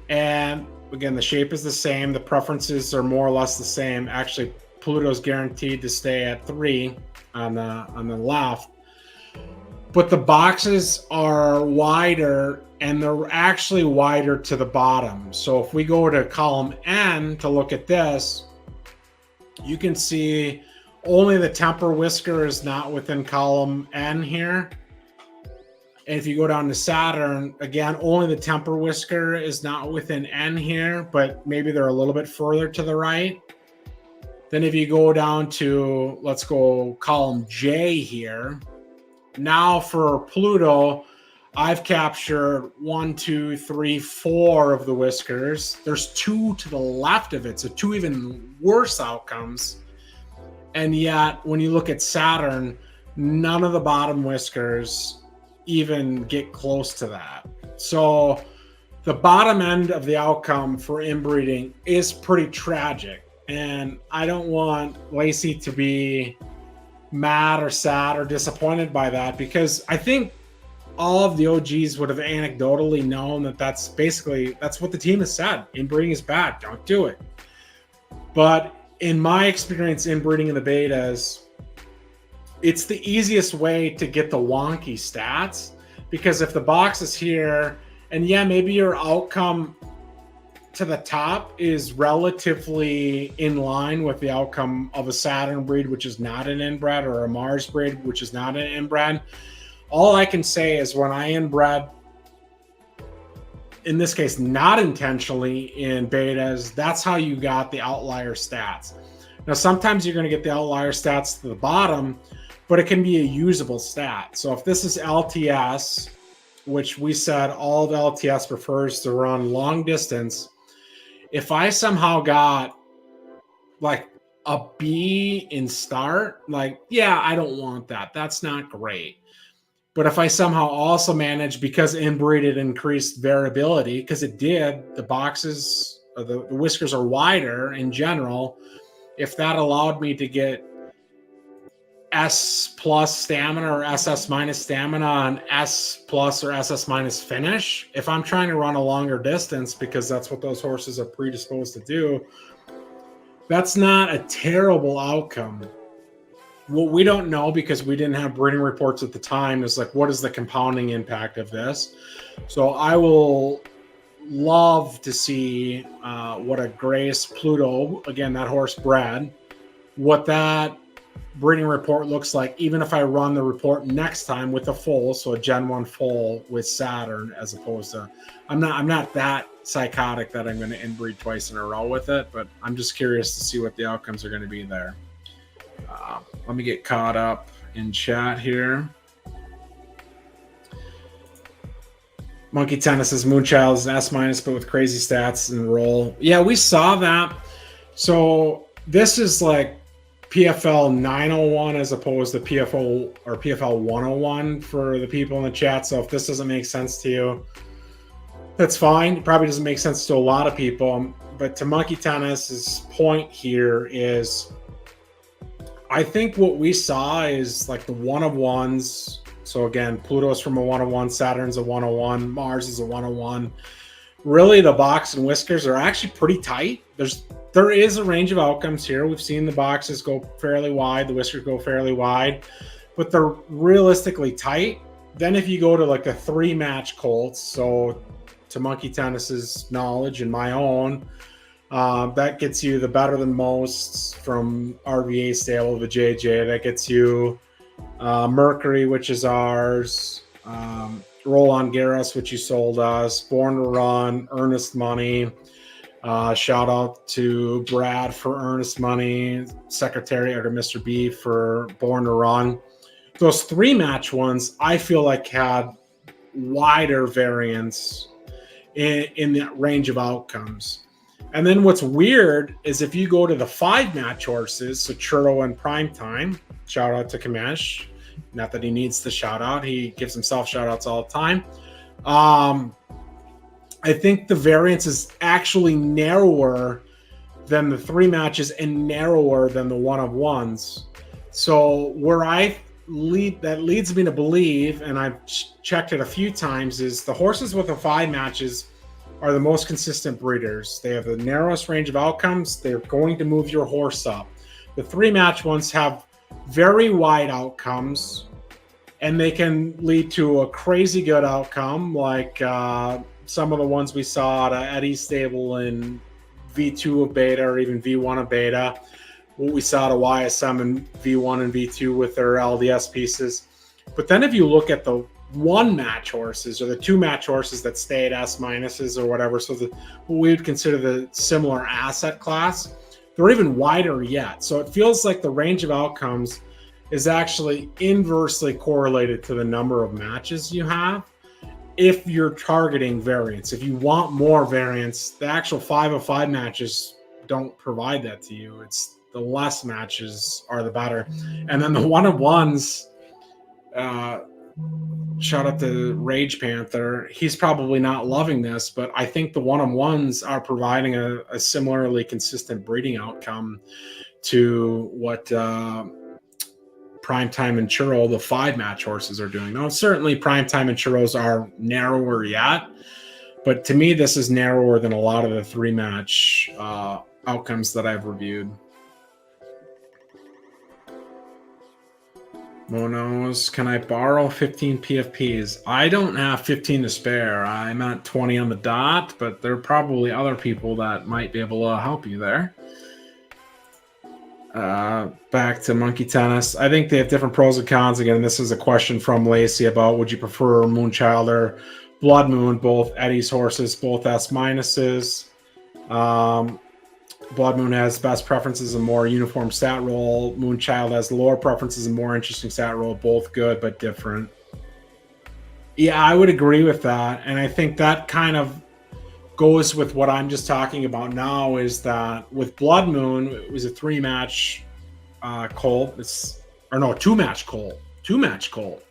And again, the shape is the same. The preferences are more or less the same. Actually, Pluto's guaranteed to stay at 3 on the left. But the boxes are wider, and they're actually wider to the bottom. So if we go to column N to look at this, you can see only the temper whisker is not within column N here. And if you go down to Saturn, again, only the temper whisker is not within N here, but maybe they're a little bit further to the right. Then if you go down to, let's go column J here. Now for Pluto, I've captured 1, 2, 3, 4 of the whiskers. There's 2 to the left of it, so 2 even worse outcomes. And yet, when you look at Saturn, none of the bottom whiskers even get close to that. So the bottom end of the outcome for inbreeding is pretty tragic. And I don't want Lacey to be mad or sad or disappointed by that, because I think all of the OGs would have anecdotally known that that's what the team has said. Inbreeding is bad. Don't do it. But in my experience, inbreeding in the betas, it's the easiest way to get the wonky stats, because if the box is here, and yeah, maybe your outcome to the top is relatively in line with the outcome of a Saturn breed, which is not an inbred, or a Mars breed, which is not an inbred. All I can say is when I inbred, in this case, not intentionally in betas, that's how you got the outlier stats. Now, sometimes you're going to get the outlier stats to the bottom, but it can be a usable stat. So if this is LTS, which we said all the LTS prefers to run long distance, if I somehow got like a B in start, like, yeah, I don't want that. That's not great. But if I somehow also manage, because inbreeded increased variability, because it did, the boxes, the whiskers are wider in general. If that allowed me to get S plus stamina or SS minus stamina on S plus or SS minus finish, if I'm trying to run a longer distance, because that's what those horses are predisposed to do, that's not a terrible outcome. What we don't know, because we didn't have breeding reports at the time, is like, what is the compounding impact of this? So I will love to see what a Grace Pluto, again, that horse bred, what that breeding report looks like, even if I run the report next time with a full, so a Gen 1 full with Saturn, as opposed to, I'm not that psychotic that I'm going to inbreed twice in a row with it, but I'm just curious to see what the outcomes are going to be there. Let me get caught up in chat here. Monkey Tennis says Moonchild is an S minus, but with crazy stats and roll. Yeah, we saw that. So this is like PFL 901 as opposed to PFO or PFL 101 for the people in the chat. So if this doesn't make sense to you, that's fine. It probably doesn't make sense to a lot of people. But to Monkey Tennis's point here is, I think what we saw is like the 1-of-1s. So again, Pluto's from a 1-of-1, Saturn's a 1-of-1, Mars is a 1-of-1. Really, the box and whiskers are actually pretty tight. There is a range of outcomes here. We've seen the boxes go fairly wide, the whiskers go fairly wide, but they're realistically tight. Then if you go to like a 3-match colts, so to Monkey Tennis's knowledge and my own, that gets you the better than most from RVA stable of a JJ. That gets you Mercury, which is ours, Roland Garros, which you sold us, Born to Run, Earnest Money. Shout out to Brad for Earnest Money, Secretary or Mr. B for Born to Run. Those 3-match ones, I feel like had wider variance. in that range of outcomes. And then what's weird is if you go to the 5-match horses, so Churro and Primetime, shout out to Kamesh. Not that he needs the shout out, he gives himself shout outs all the time. I think the variance is actually narrower than the 3 matches and narrower than the 1-of-1s. So where that leads me to believe, and I've checked it a few times, is the horses with the 5 matches are the most consistent breeders. They have the narrowest range of outcomes. They're going to move your horse up. The 3-match ones have very wide outcomes, and they can lead to a crazy good outcome, like some of the ones we saw at Eddie's stable in V2 of beta or even V1 of beta. What we saw at YSM in V1 and V2 with their LDS pieces. But then if you look at the 1-match horses or the 2-match horses that stay at S minuses or whatever, so what we would consider the similar asset class, they're even wider yet. So it feels like the range of outcomes is actually inversely correlated to the number of matches you have. If you're targeting variance, if you want more variance, the actual 5-of-5 matches don't provide that to you. It's the less matches are the better. And then the 1-of-1s, shout out to Rage Panther. He's probably not loving this, but I think the 1-of-1s are providing a similarly consistent breeding outcome to what Primetime and Churro, the 5-match horses, are doing. Now, certainly Primetime and Churros are narrower yet, but to me, this is narrower than a lot of the 3-match outcomes that I've reviewed. Monos, can I borrow 15 PFPs? I don't have 15 to spare. I'm at 20 on the dot, but there are probably other people that might be able to help you there. Back to Monkey Tennis. I think they have different pros and cons. Again, this is a question from Lacey about would you prefer Moonchild or Blood Moon, both Eddie's horses, both S minuses. Blood Moon has best preferences and more uniform stat roll. Moonchild has lower preferences and more interesting stat roll. Both good, but different. Yeah, I would agree with that. And I think that kind of goes with what I'm just talking about now, is that with Blood Moon, it was a 3-match colt. 2-match colt. 2-match colt.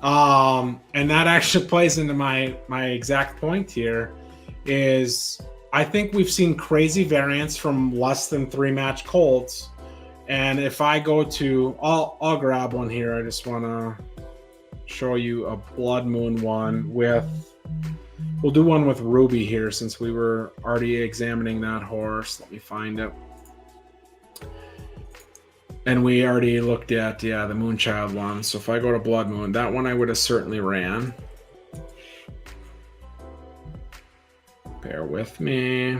And that actually plays into my exact point here, is I think we've seen crazy variance from less than 3-match colts. And if I go to, I'll grab one here. I just want to show you a Blood Moon one with, we'll do one with Ruby here since we were already examining that horse. Let me find it. And we already looked at, the Moonchild one. So if I go to Blood Moon, that one I would have certainly ran. Bear with me.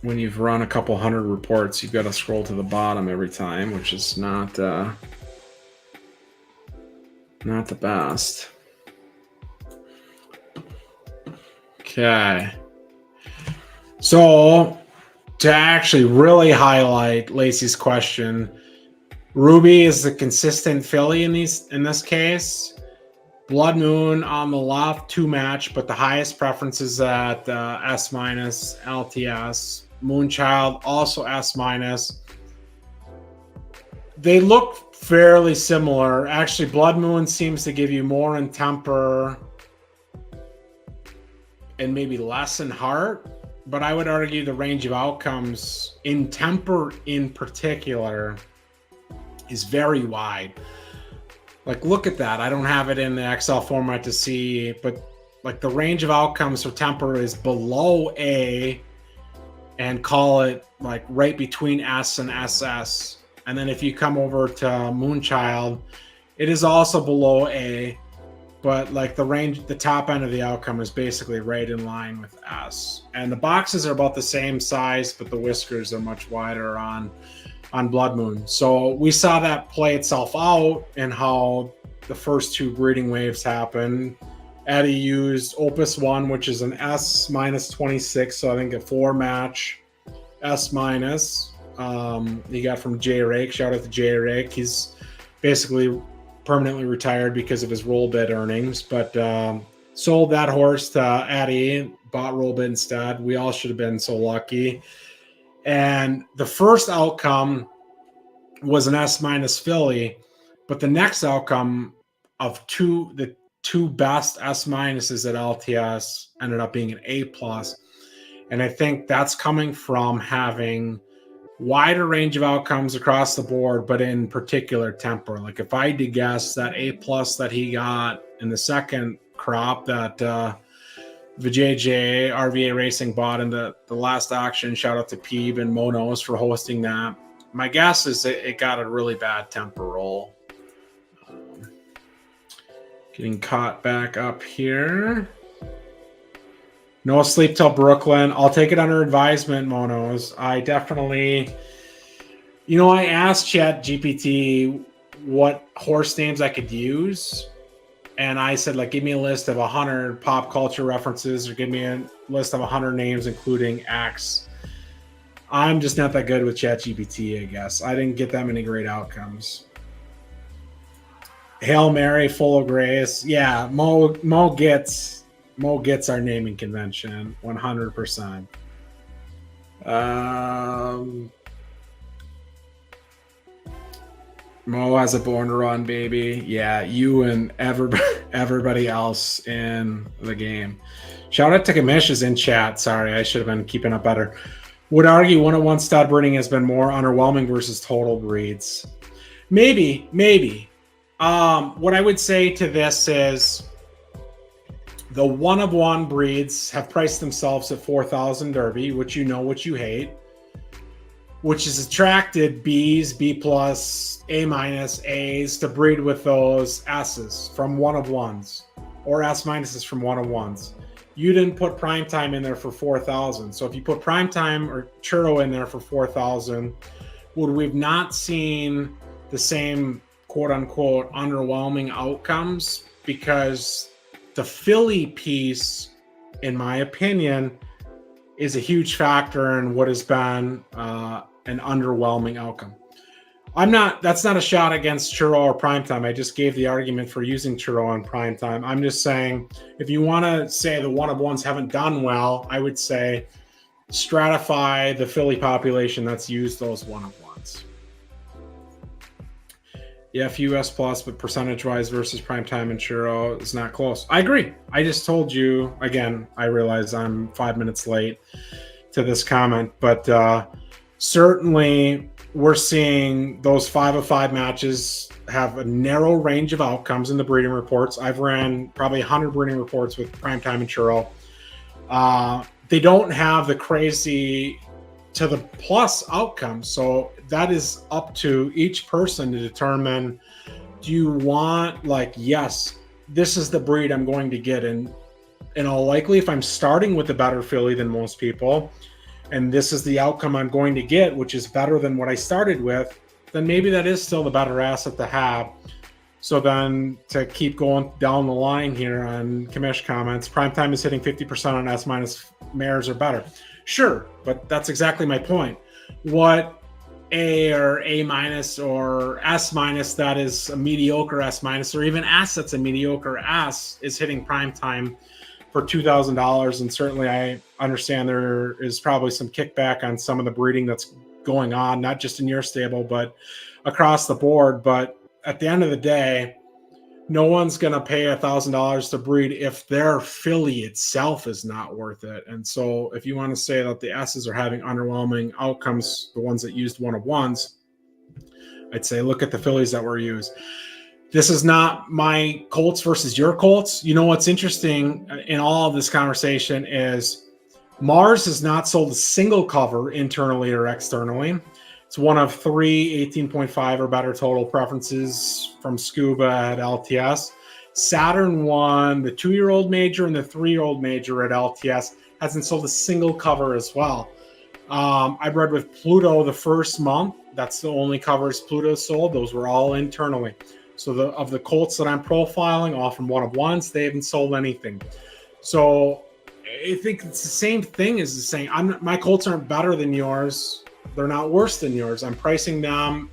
When you've run a couple hundred reports, you've got to scroll to the bottom every time, which is not the best. Okay. So to actually really highlight Lacey's question, Ruby is the consistent filly in this case. Blood Moon on the left, 2-match, but the highest preference is at S minus LTS. Moonchild also S minus. They look fairly similar. Actually, Blood Moon seems to give you more in temper and maybe less in heart, but I would argue the range of outcomes in temper in particular is very wide. Like, look at that. I don't have it in the Excel format to see, but like the range of outcomes for temper is below A, and call it like right between S and SS. And then if you come over to Moonchild, it is also below A, but like the range, the top end of the outcome is basically right in line with S. And the boxes are about the same size, but the whiskers are much wider on Blood Moon. So we saw that play itself out in how the first 2 breeding waves happened. Eddie used Opus 1, which is an S minus 26, so I think a 4-match S minus. He got from Jay Rake. Shout out to Jay Rake. He's basically permanently retired because of his roll bid earnings, but sold that horse to Addie, bought roll bid instead. We all should have been so lucky. And the first outcome was an S- filly, but the next outcome of the two best S- at LTS ended up being an A plus. And I think that's coming from having wider range of outcomes across the board, but in particular temper. Like if I had to guess, that A plus that he got in the second crop that Vijay RVA Racing bought in the last auction, shout out to Peeb and Monos for hosting that. My guess is it got a really bad temper roll. Getting caught back up here. No sleep till Brooklyn. I'll take it under advisement, Monos. I definitely, I asked Chat GPT what horse names I could use. And I said, like, give me a list of 100 pop culture references or give me a list of 100 names, including X. I'm just not that good with Chat GPT, I guess. I didn't get that many great outcomes. Hail Mary, full of grace. Yeah, Mo gets our naming convention 100%. Mo has a born to run, baby. Yeah, you and everybody else in the game. Shout out to Kamish is in chat. Sorry, I should have been keeping up better. Would argue 101 stud breeding has been more underwhelming versus total breeds. Maybe. What I would say to this is the 1-of-1 breeds have priced themselves at 4,000 Derby, which what you hate, which has attracted Bs, B plus, A minus, As to breed with those S's from 1-of-1s or S minuses from 1-of-1s. You didn't put Primetime in there for 4,000. So if you put Primetime or Churro in there for 4,000, would we have not seen the same quote unquote underwhelming outcomes? Because the filly piece, in my opinion, is a huge factor in what has been an underwhelming outcome. That's not a shot against Churro or Primetime. I just gave the argument for using Churro on Primetime. I'm just saying, if you want to say the 1-of-1s haven't done well, I would say stratify the filly population that's used those 1-of-1s. Yeah, US plus, but percentage-wise versus Primetime and Churro is not close. I agree. I just told you, again, I realize I'm 5 minutes late to this comment, but certainly we're seeing those 5-of-5 matches have a narrow range of outcomes in the breeding reports. I've ran probably 100 breeding reports with Primetime and Churro. They don't have the crazy to the plus outcome. So that is up to each person to determine, do you want, like, yes, this is the breed I'm going to get. And in all likely, if I'm starting with a better filly than most people, and this is the outcome I'm going to get, which is better than what I started with, then maybe that is still the better asset to have. So then to keep going down the line here on Kamish comments, Primetime is hitting 50% on S minus mares or better. Sure, but that's exactly my point. What A or A minus or S minus that is a mediocre S minus, or even S that's a mediocre S, is hitting Primetime for $2,000. And certainly I understand there is probably some kickback on some of the breeding that's going on, not just in your stable, but across the board. But at the end of the day, no one's going to pay $1,000 to breed if their filly itself is not worth it. And so if you want to say that the S's are having underwhelming outcomes, the ones that used 1-of-1s, I'd say look at the fillies that were used. This is not my Colts versus your Colts. You know what's interesting in all of this conversation is Mars has not sold a single cover internally or externally. It's one of 3 18.5 or better total preferences from Scuba at LTS. Saturn won the 2-year-old major and the 3-year-old major at LTS. Hasn't sold a single cover as well. I bred with Pluto the first month. That's the only covers Pluto sold. Those were all internally. So of the Colts that I'm profiling, all from 1-of-1s, they haven't sold anything. So I think it's the same thing as the saying, my Colts aren't better than yours. They're not worse than yours. I'm pricing them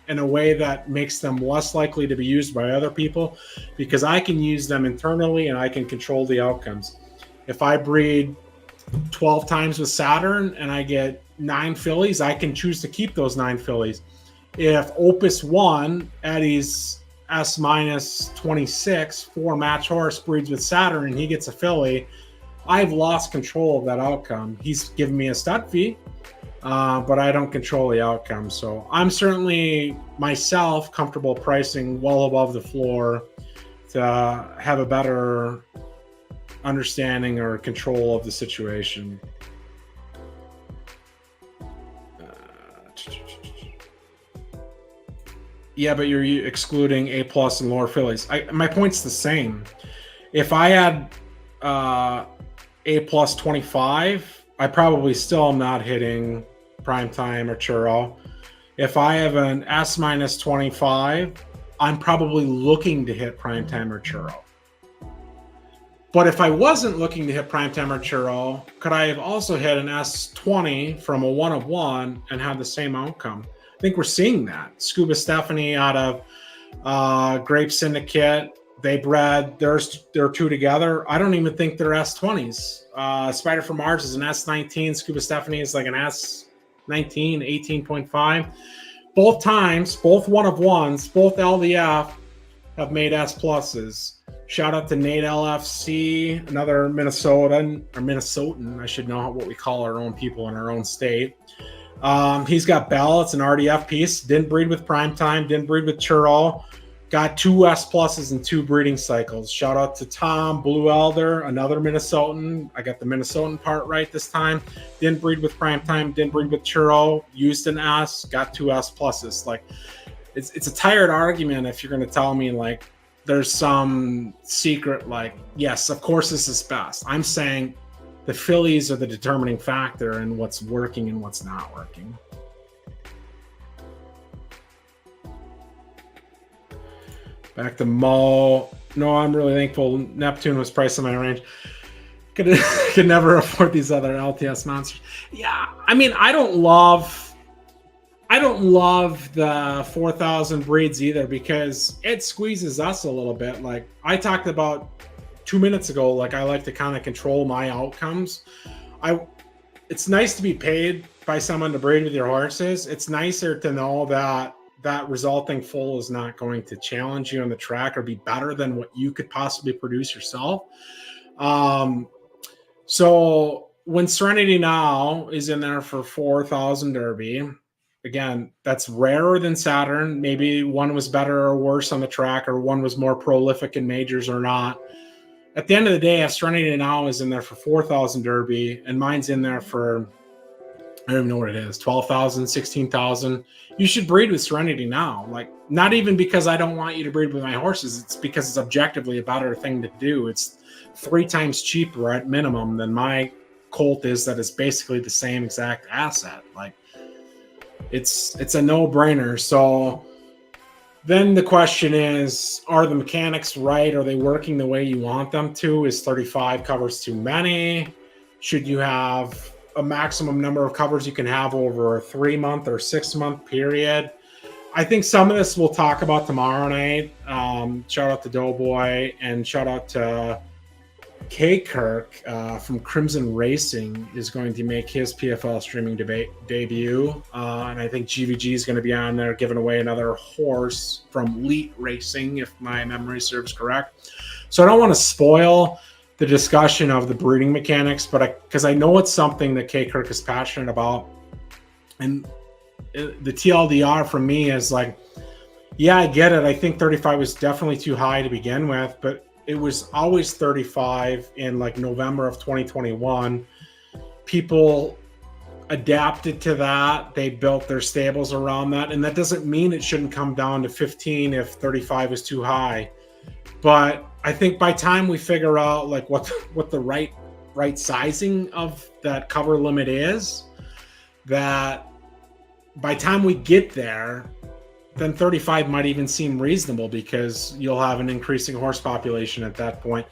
in a way that makes them less likely to be used by other people because I can use them internally and I can control the outcomes. If I breed 12 times with Saturn and I get 9 fillies, I can choose to keep those 9 fillies. If Opus 1, Eddie's S minus 26, 4 match horse breeds with Saturn and he gets a filly, I've lost control of that outcome. He's given me a stud fee, but I don't control the outcome. So I'm certainly myself comfortable pricing well above the floor to have a better understanding or control of the situation. Yeah, but you're excluding A plus and lower fillies. My point's the same. If I had A plus 25, I probably still am not hitting Primetime or Churro. If I have an S minus 25, I'm probably looking to hit Primetime or Churro. But if I wasn't looking to hit Primetime or Churro, could I have also hit an S20 from a 1 of 1 and had the same outcome? I think we're seeing that. Scuba Stephanie out of Grape Syndicate, they bred their 2 together. I don't even think they're S20s. Spider from Mars is an S19. Scuba Stephanie is like an S19, 18.5. Both times, both 1 of 1s, both LDF have made S pluses. Shout out to Nate LFC, another Minnesotan. I should know what we call our own people in our own state. He's got Bell. It's an RDF piece. Didn't breed with Primetime. Didn't breed with Churro. Got 2 S pluses and 2 breeding cycles. Shout out to Tom Blue Elder, another Minnesotan. I got the Minnesotan part right this time. Didn't breed with Primetime. Didn't breed with Churro. Used an S. Got 2 S pluses. Like, it's a tired argument if you're going to tell me like there's some secret like, yes, of course this is best. I'm saying the fillies are the determining factor in what's working and what's not working. Back to Mo. No, I'm really thankful Neptune was priced in my range. Could never afford these other LTS monsters. Yeah, I mean, I don't love the 4,000 breeds either because it squeezes us a little bit. Like I talked about 2 minutes ago, like I like to kind of control my outcomes. It's nice to be paid by someone to breed with your horses. It's nicer to know that that resulting foal is not going to challenge you on the track or be better than what you could possibly produce yourself. So when Serenity Now is in there for 4,000 Derby, again, that's rarer than Saturn. Maybe one was better or worse on the track, or one was more prolific in majors or not. At the end of the day, if Serenity Now is in there for 4,000 Derby and mine's in there for, I don't even know what it is, 12,000, 16,000, you should breed with Serenity Now. Like, not even because I don't want you to breed with my horses. It's because it's objectively a better thing to do. It's 3 times cheaper at minimum than my colt is that is basically the same exact asset. Like, it's a no-brainer. So then the question is, are the mechanics right? Are they working the way you want them to? Is 35 covers too many? Should you have a maximum number of covers you can have over a 3-month or 6-month period? I think some of this we'll talk about tomorrow night. Shout out to Doughboy and shout out to K. Kirk from Crimson Racing is going to make his PFL streaming debut. And I think GVG is going to be on there giving away another horse from Leet Racing, if my memory serves correct. So I don't want to spoil the discussion of the breeding mechanics, but because I know it's something that K. Kirk is passionate about. And the TLDR from me is like, yeah, I get it. I think 35 was definitely too high to begin with, but it was always 35 in like November of 2021. People adapted to that. They built their stables around that. And that doesn't mean it shouldn't come down to 15 if 35 is too high. But I think by time we figure out like what the right sizing of that cover limit is, that by time we get there, then 35 might even seem reasonable because you'll have an increasing horse population at that point.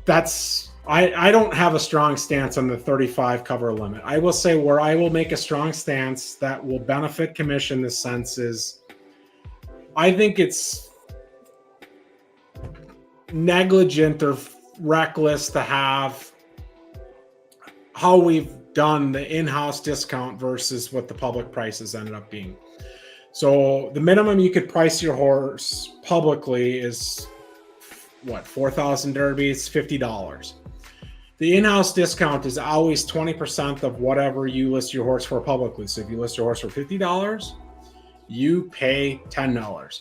That's I don't have a strong stance on the 35 cover limit. I will say where I will make a strong stance that will benefit commission in this sense is I think it's negligent or reckless to have how we've done the in-house discount versus what the public prices ended up being. So the minimum you could price your horse publicly is what, 4,000 derbies, $50. The in-house discount is always 20% of whatever you list your horse for publicly. So if you list your horse for $50, you pay $10.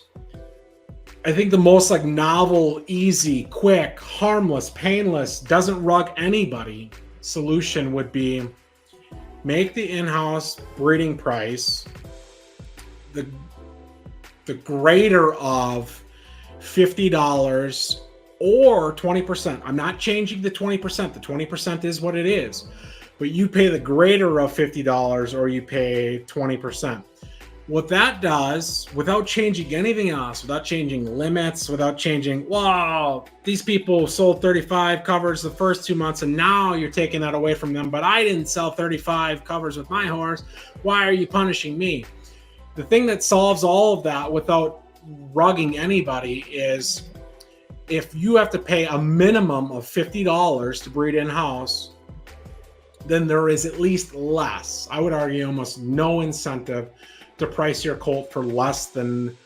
I think the most like novel, easy, quick, harmless, painless, doesn't rug anybody solution would be make the in-house breeding price the greater of $50 or 20%. I'm not changing the 20%. The 20% is what it is. But you pay the greater of $50 or you pay 20%. What that does, without changing anything else, without changing limits, without changing, wow, these people sold 35 covers the first 2 months and now you're taking that away from them, but I didn't sell 35 covers with my horse. Why are you punishing me? The thing that solves all of that without rugging anybody is if you have to pay a minimum of $50 to breed in-house, then there is at least less, I would argue almost no incentive to price your colt for less than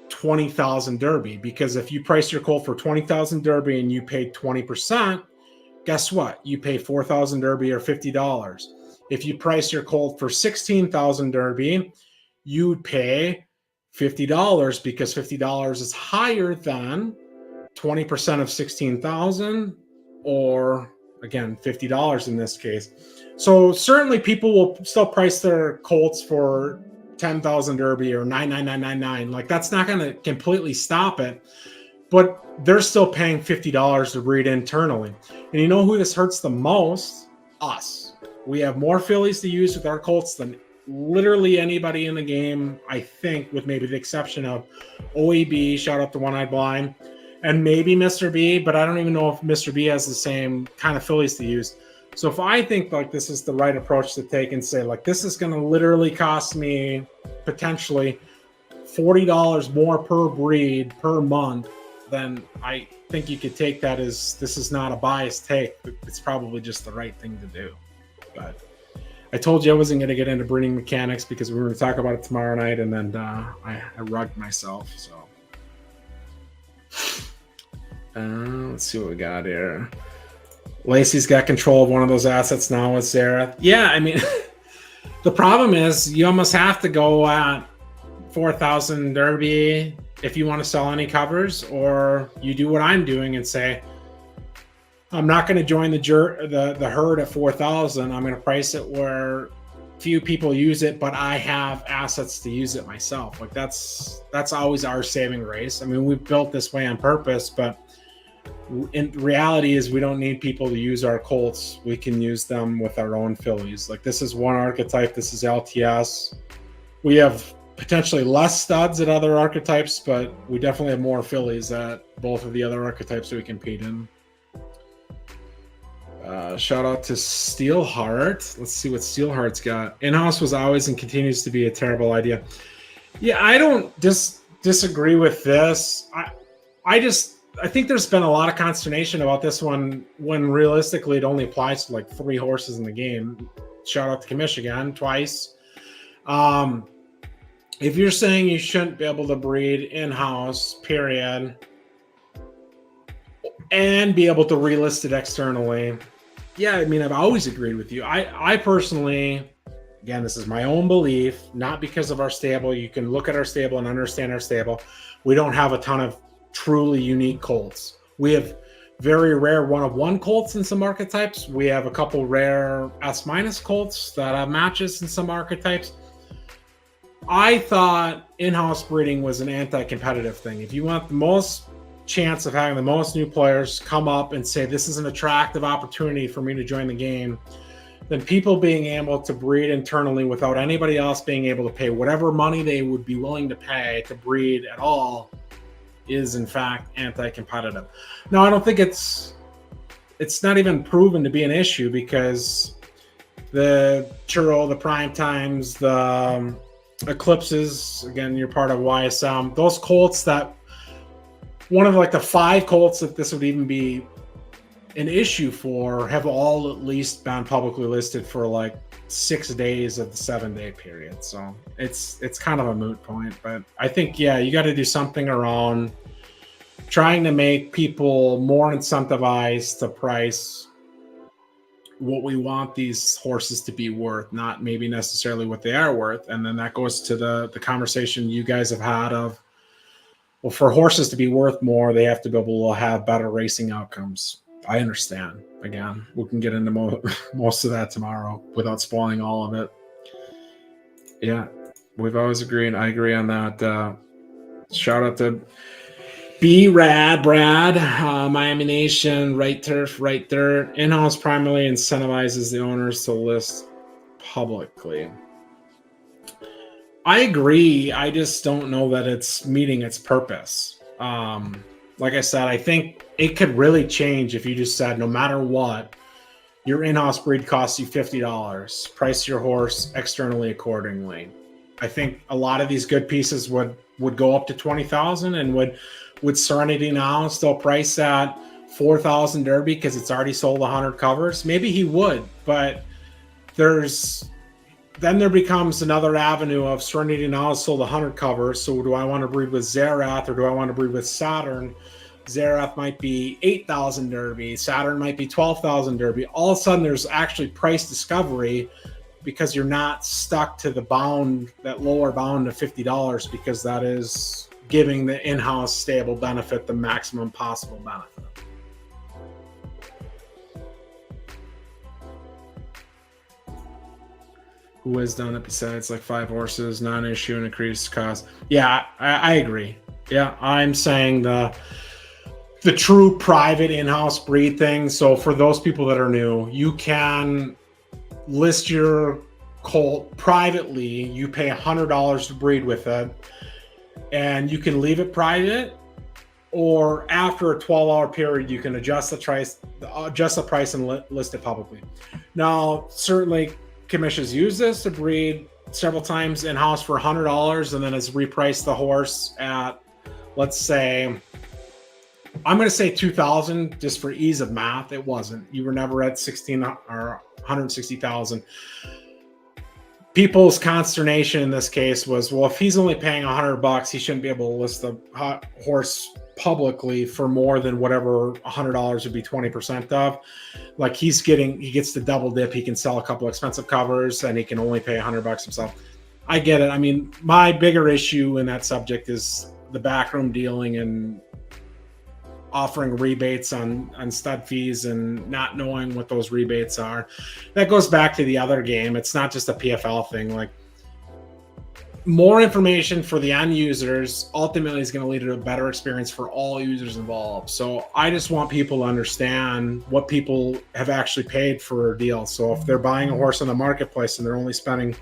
20,000 Derby. Because if you price your colt for 20,000 Derby and you pay 20%, guess what? You pay 4,000 Derby or $50. If you price your colt for 16,000 Derby, you'd pay $50 because $50 is higher than 20% of 16,000 or again, $50 in this case. So certainly people will still price their colts for 10,000 Derby or 99999. Like that's not going to completely stop it, but they're still paying $50 to breed internally. And you know who this hurts the most? Us. We have more fillies to use with our colts than literally anybody in the game, I think, with maybe the exception of OEB, shout out to One Eyed Blind, and maybe Mr. B, but I don't even know if Mr. B has the same kind of fillies to use. So if I think like this is the right approach to take and say like this is going to literally cost me potentially $40 more per breed per month, then I think you could take that as this is not a biased take. It's probably just the right thing to do. But I told you I wasn't going to get into breeding mechanics because we were going to talk about it tomorrow night, and then I rugged myself. So let's see what we got here. Lacey's got control of one of those assets now with Sarah. Yeah, I mean, the problem is you almost have to go at 4,000 Derby if you want to sell any covers, or you do what I'm doing and say, I'm not going to join the herd at 4,000. I'm going to price it where few people use it, but I have assets to use it myself. Like that's always our saving grace. I mean, we built this way on purpose, but in reality is we don't need people to use our colts. We can use them with our own fillies. Like this is one archetype. This is LTS. We have potentially less studs at other archetypes, but we definitely have more fillies at both of the other archetypes that we compete in. Shout out to Steelheart. Let's see what Steelheart's got. In-house was always and continues to be a terrible idea. Yeah, I don't disagree with this. I think there's been a lot of consternation about this one when realistically it only applies to like 3 horses in the game. Shout out to Kamish again, twice. If you're saying you shouldn't be able to breed in-house, period, and be able to relist it externally, yeah, I mean, I've always agreed with you. I personally, again, this is my own belief, not because of our stable. You can look at our stable and understand our stable. We don't have a ton of truly unique colts. We have very rare 1-of-1 colts in some archetypes. We have a couple rare S- colts that have matches in some archetypes. I thought in-house breeding was an anti-competitive thing. If you want the most chance of having the most new players come up and say this is an attractive opportunity for me to join the game, then people being able to breed internally without anybody else being able to pay whatever money they would be willing to pay to breed at all is in fact anti-competitive. Now, I don't think it's it's not even proven to be an issue because the Churro, the Prime Times, the Eclipses, again, you're part of YSM, those colts that one of like the 5 colts that this would even be an issue for have all at least been publicly listed for like 6 days of the 7-day period. So it's kind of a moot point, but I think, yeah, you got to do something around trying to make people more incentivized to price what we want these horses to be worth, not maybe necessarily what they are worth. And then that goes to the conversation you guys have had of, well, for horses to be worth more, they have to be able to have better racing outcomes. I understand. Again, we can get into most of that tomorrow without spoiling all of it. Yeah, we've always agreed. I agree on that. Shout out to B-Rad, Brad, Miami Nation, Right Turf, Right Dirt. In-house primarily incentivizes the owners to list publicly. I agree. I just don't know that it's meeting its purpose. Like I said, I think it could really change if you just said, no matter what, your in-house breed costs you $50. Price your horse externally accordingly. I think a lot of these good pieces would go up to $20,000, and would Serenity now still price at $4,000 Derby because it's already sold 100 covers? Maybe he would, but then there becomes another avenue of Serenity now has sold 100 covers. So do I want to breed with Zerath or do I want to breed with Saturn? Zerath might be 8,000 Derby. Saturn might be 12,000 Derby. All of a sudden, there's actually price discovery because you're not stuck to the bound, that lower bound of $50, because that is giving the in-house stable benefit the maximum possible benefit. Who has done it besides like 5 horses, non-issue and increased cost? Yeah, I agree. Yeah, I'm saying the true private in-house breed thing. So for those people that are new, you can list your colt privately. You pay $100 to breed with it, and you can leave it private, or after a 12-hour period, you can adjust the price and list it publicly. Now, certainly, commissions use this to breed several times in-house for $100, and then it's repriced the horse at, let's say, I'm going to say $2,000 just for ease of math. It wasn't. You were never at 16 or 160,000. People's consternation in this case was, well, if he's only paying $100, he shouldn't be able to list the horse publicly for more than whatever $100 would be 20% of. Like he gets the double dip. He can sell a couple expensive covers and he can only pay $100 himself. I get it. I mean, my bigger issue in that subject is the backroom dealing and offering rebates on stud fees and not knowing what those rebates are. That goes back to the other game. It's not just a PFL thing. Like, more information for the end users ultimately is going to lead to a better experience for all users involved. So I just want people to understand what people have actually paid for a deal. So if they're buying a horse on the marketplace and they're only spending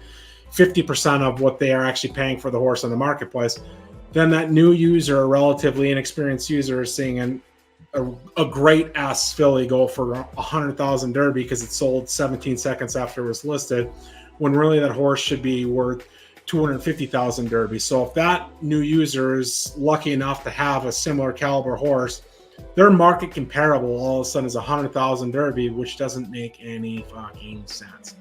50% of what they are actually paying for the horse on the marketplace, then that new user, a relatively inexperienced user, is seeing a great ass filly go for 100,000 Derby because it sold 17 seconds after it was listed, when really that horse should be worth 250,000 Derby. So if that new user is lucky enough to have a similar caliber horse, their market comparable all of a sudden is 100,000 Derby, which doesn't make any fucking sense.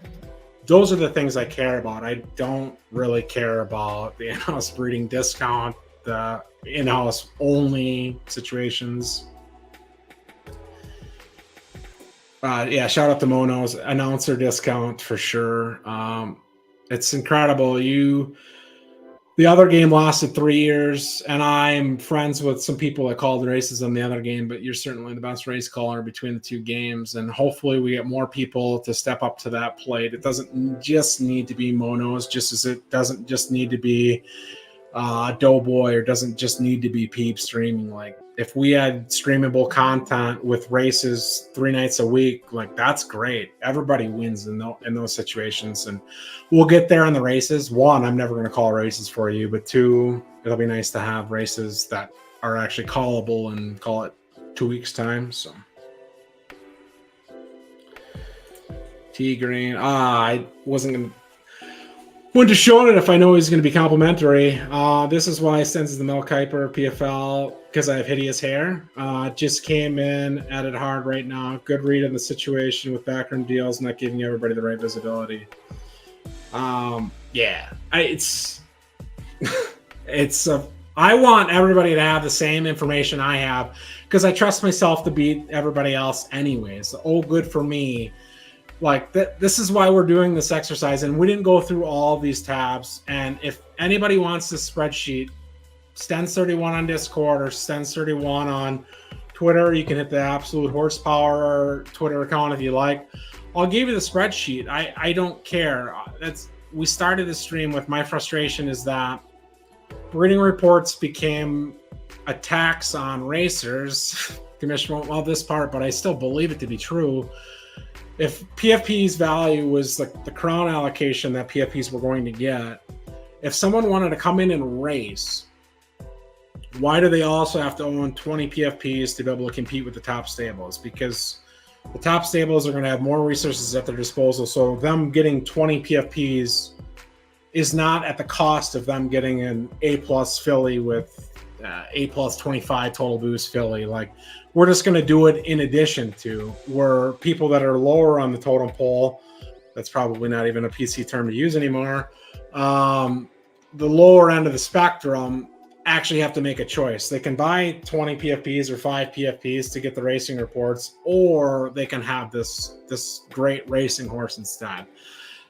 Those are the things I care about. I don't really care about the in-house breeding discount, the in-house only situations. Yeah, shout out to Mono's announcer discount for sure. It's incredible. The other game lasted 3 years, and I'm friends with some people that called the races on the other game, but you're certainly the best race caller between the 2 games, and hopefully we get more people to step up to that plate. It doesn't just need to be Monos, just as it doesn't just need to be Doughboy, or doesn't just need to be Peep streaming. Like, if we had streamable content with races 3 nights a week, like, that's great. Everybody wins in those situations, and we'll get there in the races. 1, I'm never going to call races for you, but 2, it'll be nice to have races that are actually callable and call it 2 weeks time. So Tea green. I wouldn't have shown it if I know he's going to be complimentary. This is why Stens the Milk Hyper PFL, because I have hideous hair. Just came in at it hard right now. Good read on the situation with backroom deals, not giving everybody the right visibility. I want everybody to have the same information I have because I trust myself to beat everybody else anyways. Oh, good for me. Like this is why we're doing this exercise, and we didn't go through all these tabs. And if anybody wants this spreadsheet, Stens31 on Discord or Stens31 on Twitter, you can hit the Absolute Horsepower Twitter account if you like. I'll give you the spreadsheet. I don't care. We started the stream with my frustration is that breeding reports became a tax on racers. Commissioner won't love this part, but I still believe it to be true. If PFP's value was the crown allocation that PFPs were going to get, if someone wanted to come in and race, why do they also have to own 20 PFPs to be able to compete with the top stables? Because the top stables are going to have more resources at their disposal. So them getting 20 PFPs is not at the cost of them getting an A+ filly with A+ 25 total boost filly. Like, we're just going to do it in addition to where people that are lower on the totem pole, that's probably not even a PC term to use anymore, the lower end of the spectrum actually have to make a choice. They can buy 20 PFPs or 5 PFPs to get the racing reports, or they can have this great racing horse instead.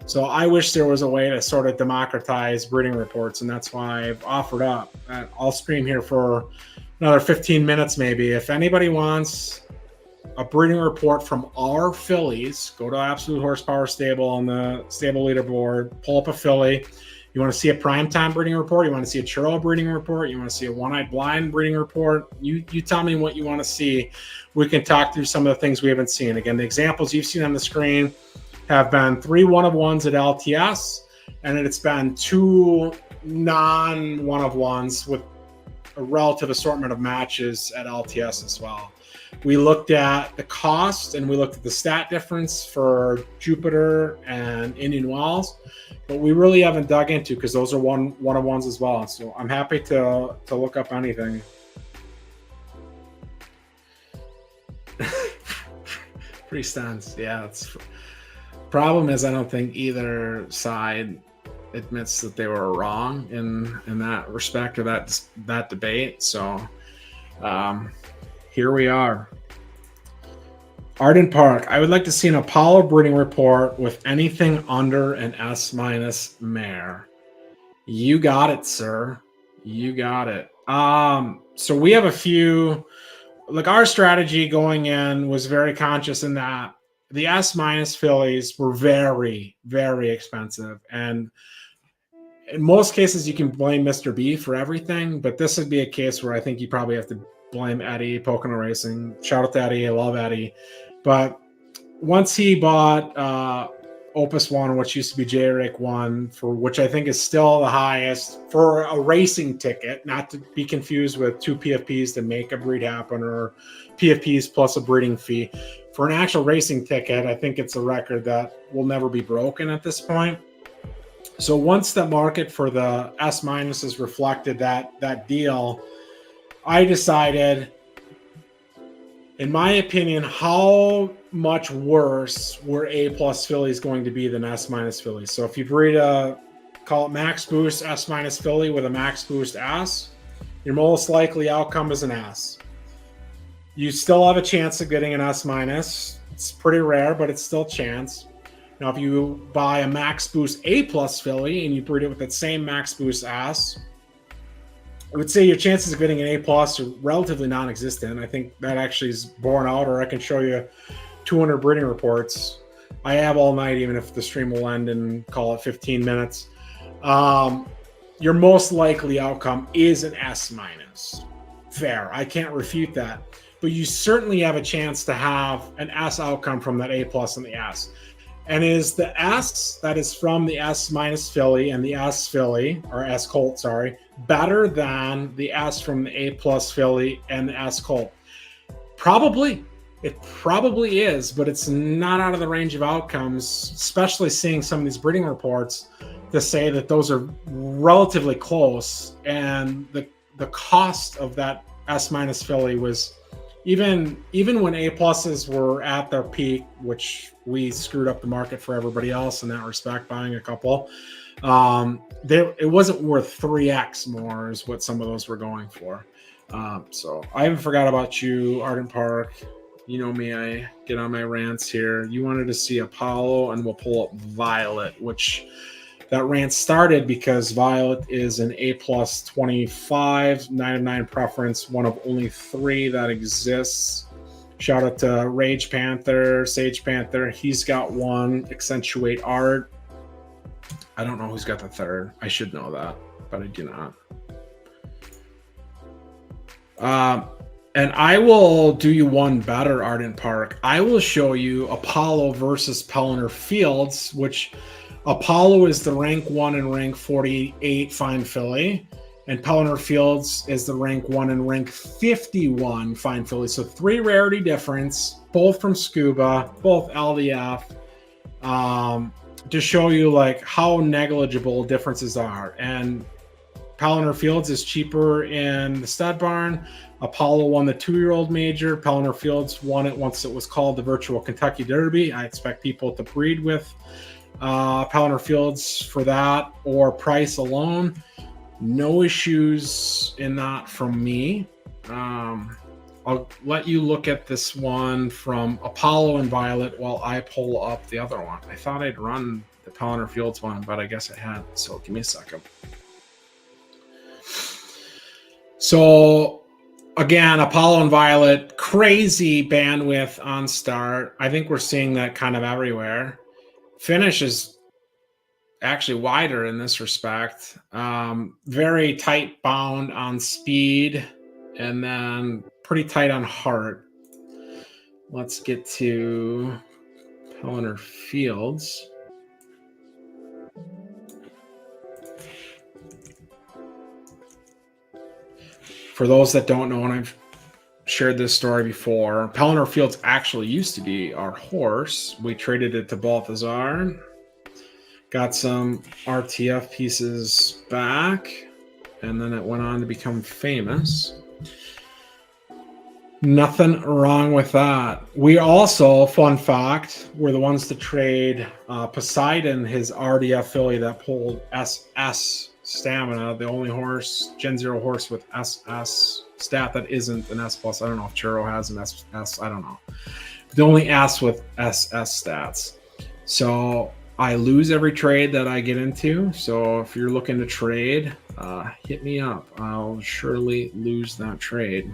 So I wish there was a way to sort of democratize breeding reports, and that's why I've offered up. I'll stream here for another 15 minutes maybe. If anybody wants a breeding report from our fillies, go to Absolute Horsepower Stable on the stable leaderboard, pull up a filly. You want to see a primetime breeding report? You want to see a churro breeding report? You want to see a one-eyed blind breeding report? You tell me what you want to see. We can talk through some of the things we haven't seen. Again, the examples you've seen on the screen have been 3 one-of-ones at LTS, and it's been 2 non-one-of-ones with a relative assortment of matches at LTS as well. We looked at the cost and we looked at the stat difference for Jupiter and Indian Wells, but we really haven't dug into because those are one-of-ones as well. So I'm happy to look up anything. Free stands, yeah. Problem is, I don't think either side admits that they were wrong in that respect or that debate. So here we are. Arden Park. I would like to see an Apollo breeding report with anything under an S- mare. You got it, sir. You got it. So we have a few. Like, our strategy going in was very conscious in that the S- fillies were very, very expensive. And in most cases, you can blame Mr. B for everything, but this would be a case where I think you probably have to blame Eddie, Pocono Racing. Shout out to Eddie. I love Eddie. But once he bought Opus 1, which used to be J-Rake 1, for which I think is still the highest for a racing ticket, not to be confused with 2 PFPs to make a breed happen or PFPs plus a breeding fee. For an actual racing ticket, I think it's a record that will never be broken at this point. So once the market for the S- reflected that deal, I decided, in my opinion, how much worse were A+ fillies going to be than S- fillies. So if you breed call it max boost S- filly with a max boost S, your most likely outcome is an S. You still have a chance of getting an S-. It's pretty rare, but it's still a chance. Now, if you buy a max boost A+ filly and you breed it with that same max boost S, I would say your chances of getting an A+ are relatively non-existent. I think that actually is borne out, or I can show you 200 breeding reports. I have all night, even if the stream will end in, call it 15 minutes. Your most likely outcome is an S-. Fair. I can't refute that. But you certainly have a chance to have an S outcome from that A+ and the S. And is the S that is from the S- filly and the S filly, or S colt, sorry, better than the S from the A+ filly and the S colt? Probably. It probably is, but it's not out of the range of outcomes, especially seeing some of these breeding reports to say that those are relatively close. And the cost of that S- filly was even when A pluses were at their peak, which we screwed up the market for everybody else in that respect, buying a couple. It wasn't worth 3x more is what some of those were going for. So I haven't forgot about you, Ardent Park. You know me, I get on my rants here. You wanted to see Apollo, and we'll pull up Violet, which that rant started because Violet is an A plus 25, 9 of 9 preference, one of only 3 that exists. Shout out to Rage Panther, Sage Panther. He's got one. Accentuate Art. I don't know who's got the third. I should know that, but I do not. And I will do you one better, Ardent Park. I will show you Apollo versus Pellener Fields, which Apollo is the rank 1 and rank 48 fine filly, and Pellener Fields is the rank 1 and rank 51 fine filly. So 3 rarity difference, both from Scuba, both LDF, to show you like how negligible differences are. And Pellener Fields is cheaper in the stud barn. Apollo won the 2-year-old major. Pellener Fields won it once it was called the Virtual Kentucky Derby. I expect people to breed with Pellener Fields for that or price alone. No issues in that from me. I'll let you look at this one from Apollo and Violet while I pull up the other one. I thought I'd run the Pellener Fields one, but I guess I hadn't. So give me a second. So again, Apollo and Violet, crazy bandwidth on start. I think we're seeing that kind of everywhere. Finish is actually wider in this respect. Very tight bound on speed, and then pretty tight on heart. Let's get to Pellener Fields. For those that don't know, and I've shared this story before, Pellener Fields actually used to be our horse. We traded it to Balthazar. Got some RTF pieces back, and then it went on to become famous. Nothing wrong with that. We also, fun fact, were the ones to trade Poseidon, his RDF filly that pulled SS stamina, the only horse, Gen 0 horse with SS stat that isn't an S+. I don't know if Churro has an SS. I don't know. The only S with SS stats. So I lose every trade that I get into. So if you're looking to trade, hit me up. I'll surely lose that trade.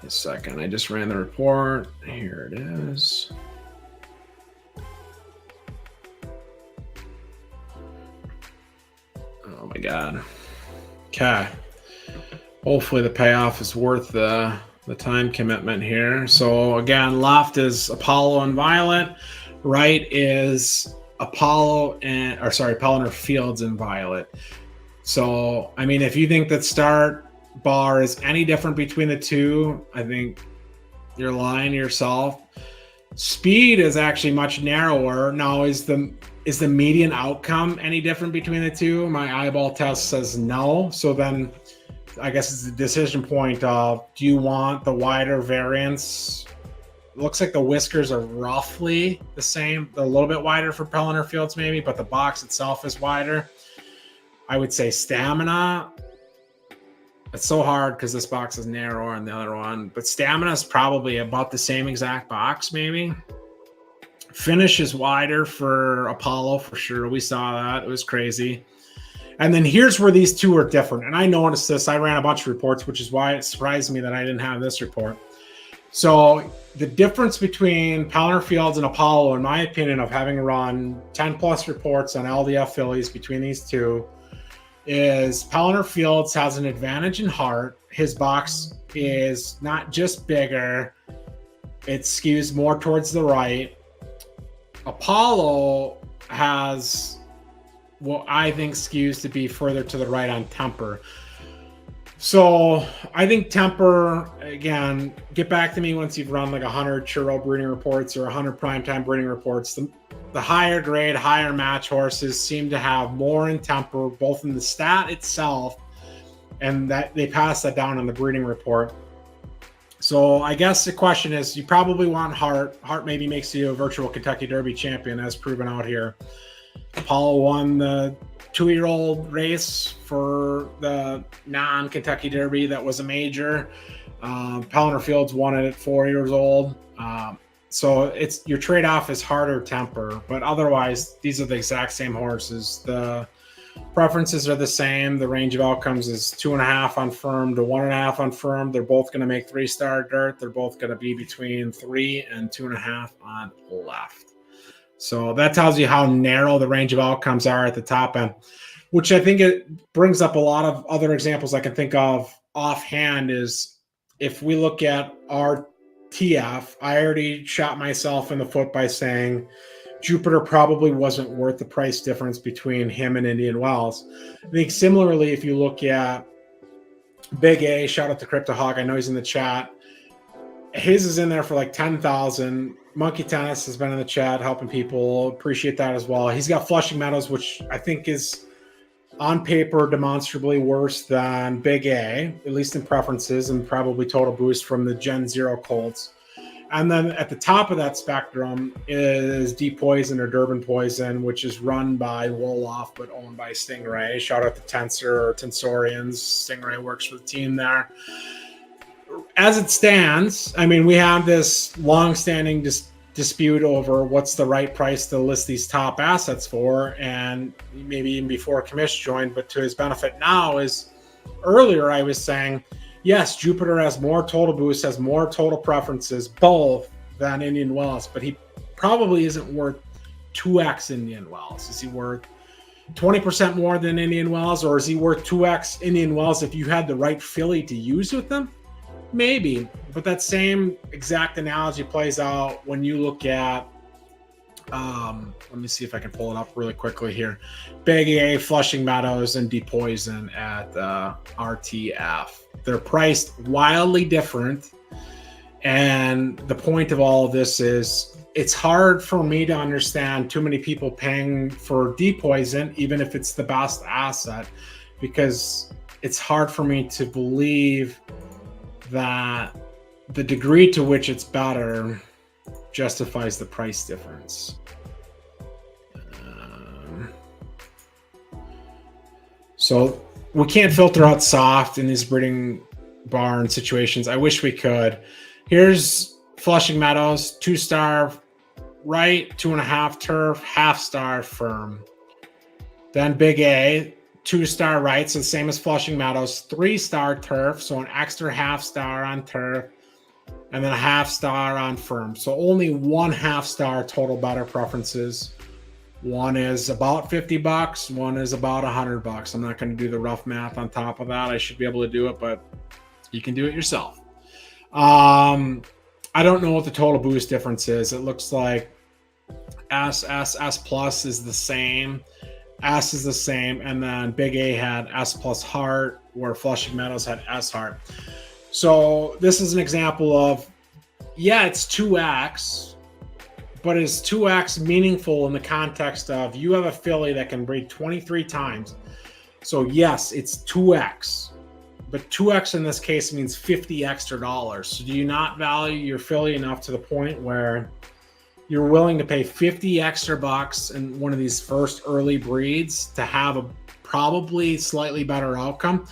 A second. I just ran the report. Here it is. Oh my God. Okay. Hopefully the payoff is worth the time commitment here. So again, left is Apollo and Violet. Right is Pellener Fields and Violet. So, I mean, if you think that start bar is any different between the two, I think you're lying to yourself. Speed is actually much narrower. Now, is the median outcome any different between the two? My eyeball test says no. So then I guess it's a decision point of, do you want the wider variance? It looks like the whiskers are roughly the same. They're a little bit wider for Pellener Fields maybe, but the box itself is wider. I would say stamina. It's so hard because this box is narrower than the other one, but stamina is probably about the same exact box, maybe. Finish is wider for Apollo for sure. We saw that. It was crazy. And then here's where these two are different. And I noticed this. I ran a bunch of reports, which is why it surprised me that I didn't have this report. So the difference between Pellener Fields and Apollo, in my opinion, of having run 10 plus reports on LDF fillies between these two, is Pellener Fields has an advantage in heart. His box is not just bigger, it skews more towards the right. Apollo has what I think skews to be further to the right on temper. So I think temper, again, get back to me once you've run like 100 churro breeding reports or 100 primetime breeding reports. The higher grade, higher match horses seem to have more in temper, both in the stat itself and that they pass that down on the breeding report. So I guess the question is, you probably want Hart. Hart maybe makes you a virtual Kentucky Derby champion, as proven out here. Apollo won the 2-year-old race for the non-Kentucky Derby that was a major. Pellener Fields won it at 4 years old. So it's your trade-off is harder temper, but otherwise these are the exact same horses. The preferences are the same. The range of outcomes is 2.5 on firm to 1.5 on firm. They're both going to make 3-star dirt. They're both going to be between 3 and 2.5 on left. So that tells you how narrow the range of outcomes are at the top end, which I think it brings up a lot of other examples I can think of offhand. Is if we look at our TF, I already shot myself in the foot by saying Jupiter probably wasn't worth the price difference between him and Indian Wells. I think similarly, if you look at Big A, shout out to Crypto Hawk, I know he's in the chat. His is in there for like 10,000. Monkey Tennis has been in the chat helping people. Appreciate that as well. He's got Flushing Meadows, which I think is on paper demonstrably worse than Big A, at least in preferences, and probably total boost from the Gen Zero Colts. And then at the top of that spectrum is Deep Poison or Durban Poison, which is run by Wolof but owned by Stingray. Shout out to Tensor or Tensorians. Stingray works for the team there. As it stands, I mean, we have this long-standing dispute over what's the right price to list these top assets for, and maybe even before Commish joined, but to his benefit now is earlier I was saying, yes, Jupiter has more total boost, has more total preferences, both than Indian Wells, but he probably isn't worth 2x Indian Wells. Is he worth 20% more than Indian Wells, or is he worth 2x Indian Wells if you had the right filly to use with them? Maybe, but that same exact analogy plays out when you look at, let me see if I can pull it up really quickly here. Big A, Flushing Meadows, and Deep Poison at RTF. They're priced wildly different. And the point of all of this is it's hard for me to understand too many people paying for Deep Poison, even if it's the best asset, because it's hard for me to believe that the degree to which it's better justifies the price difference. So we can't filter out soft in these breeding barn situations. I wish we could. Here's Flushing Meadows, 2-star right, 2.5 turf, 0.5-star firm. Then Big A, 2-star right, so the same as Flushing Meadows, 3-star turf, so an extra 0.5-star on turf, and then a 0.5-star on firm. So only 1 0.5-star total better preferences. One is about $50, one is about $100. I'm not going to do the rough math on top of that. I should be able to do it, but you can do it yourself. I don't know what the total boost difference is. It looks like S plus is the same. S is the same, and then Big A had S plus Heart, where Flushing Meadows had S Heart. So this is an example of, yeah, it's 2x, but is 2x meaningful in the context of you have a filly that can breed 23 times. So yes, it's 2x, but 2x in this case means $50 extra. So do you not value your filly enough to the point where you're willing to pay $50 extra in one of these first early breeds to have a probably slightly better outcome?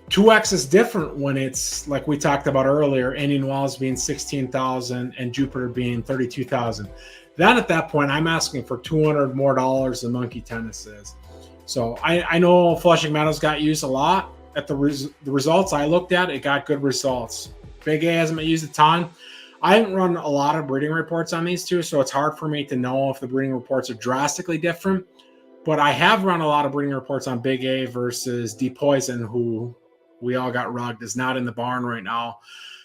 2x is different when it's like we talked about earlier, Indian Wells being 16,000 and Jupiter being 32,000. Then at that point, I'm asking for $200 more than Monkey Tennis is. So I know Flushing Meadows got used a lot. At the results I looked at, it got good results. Big A hasn't been used a ton. I haven't run a lot of breeding reports on these two, so it's hard for me to know if the breeding reports are drastically different. But I have run a lot of breeding reports on Big A versus Deep Poison, who we all got rugged, is not in the barn right now.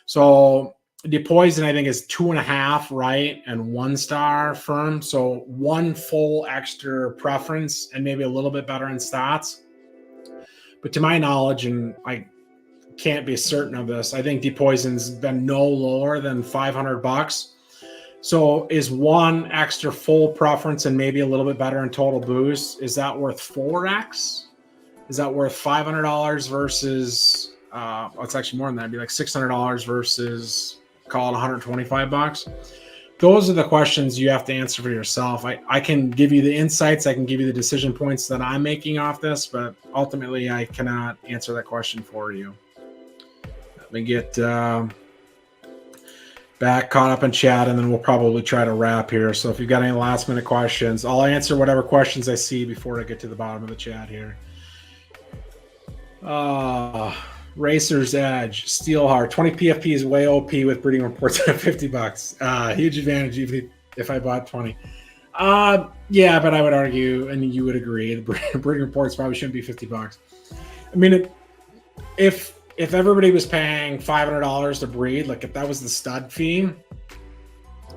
So Deep Poison, I think, is 2.5 right and 1-star firm. So one full extra preference and maybe a little bit better in stats. But to my knowledge, and can't be certain of this. I think Depoison's been no lower than $500. So is one extra full preference and maybe a little bit better in total boost, is that worth 4x? Is that worth $500 versus it's actually more than that. It'd be like $600 versus, call it $125? Those are the questions you have to answer for yourself. I can give you the insights, I can give you the decision points that I'm making off this, but ultimately I cannot answer that question for you. Let me get back caught up in chat, and then we'll probably try to wrap here. So if you've got any last minute questions, I'll answer whatever questions I see before I get to the bottom of the chat here. Racer's Edge, Steelheart, 20 PFP is way OP with breeding reports at $50. Huge advantage even if I bought 20. Yeah, but I would argue, and you would agree, the breeding reports probably shouldn't be $50. I mean, if everybody was paying $500 to breed, like if that was the stud fee,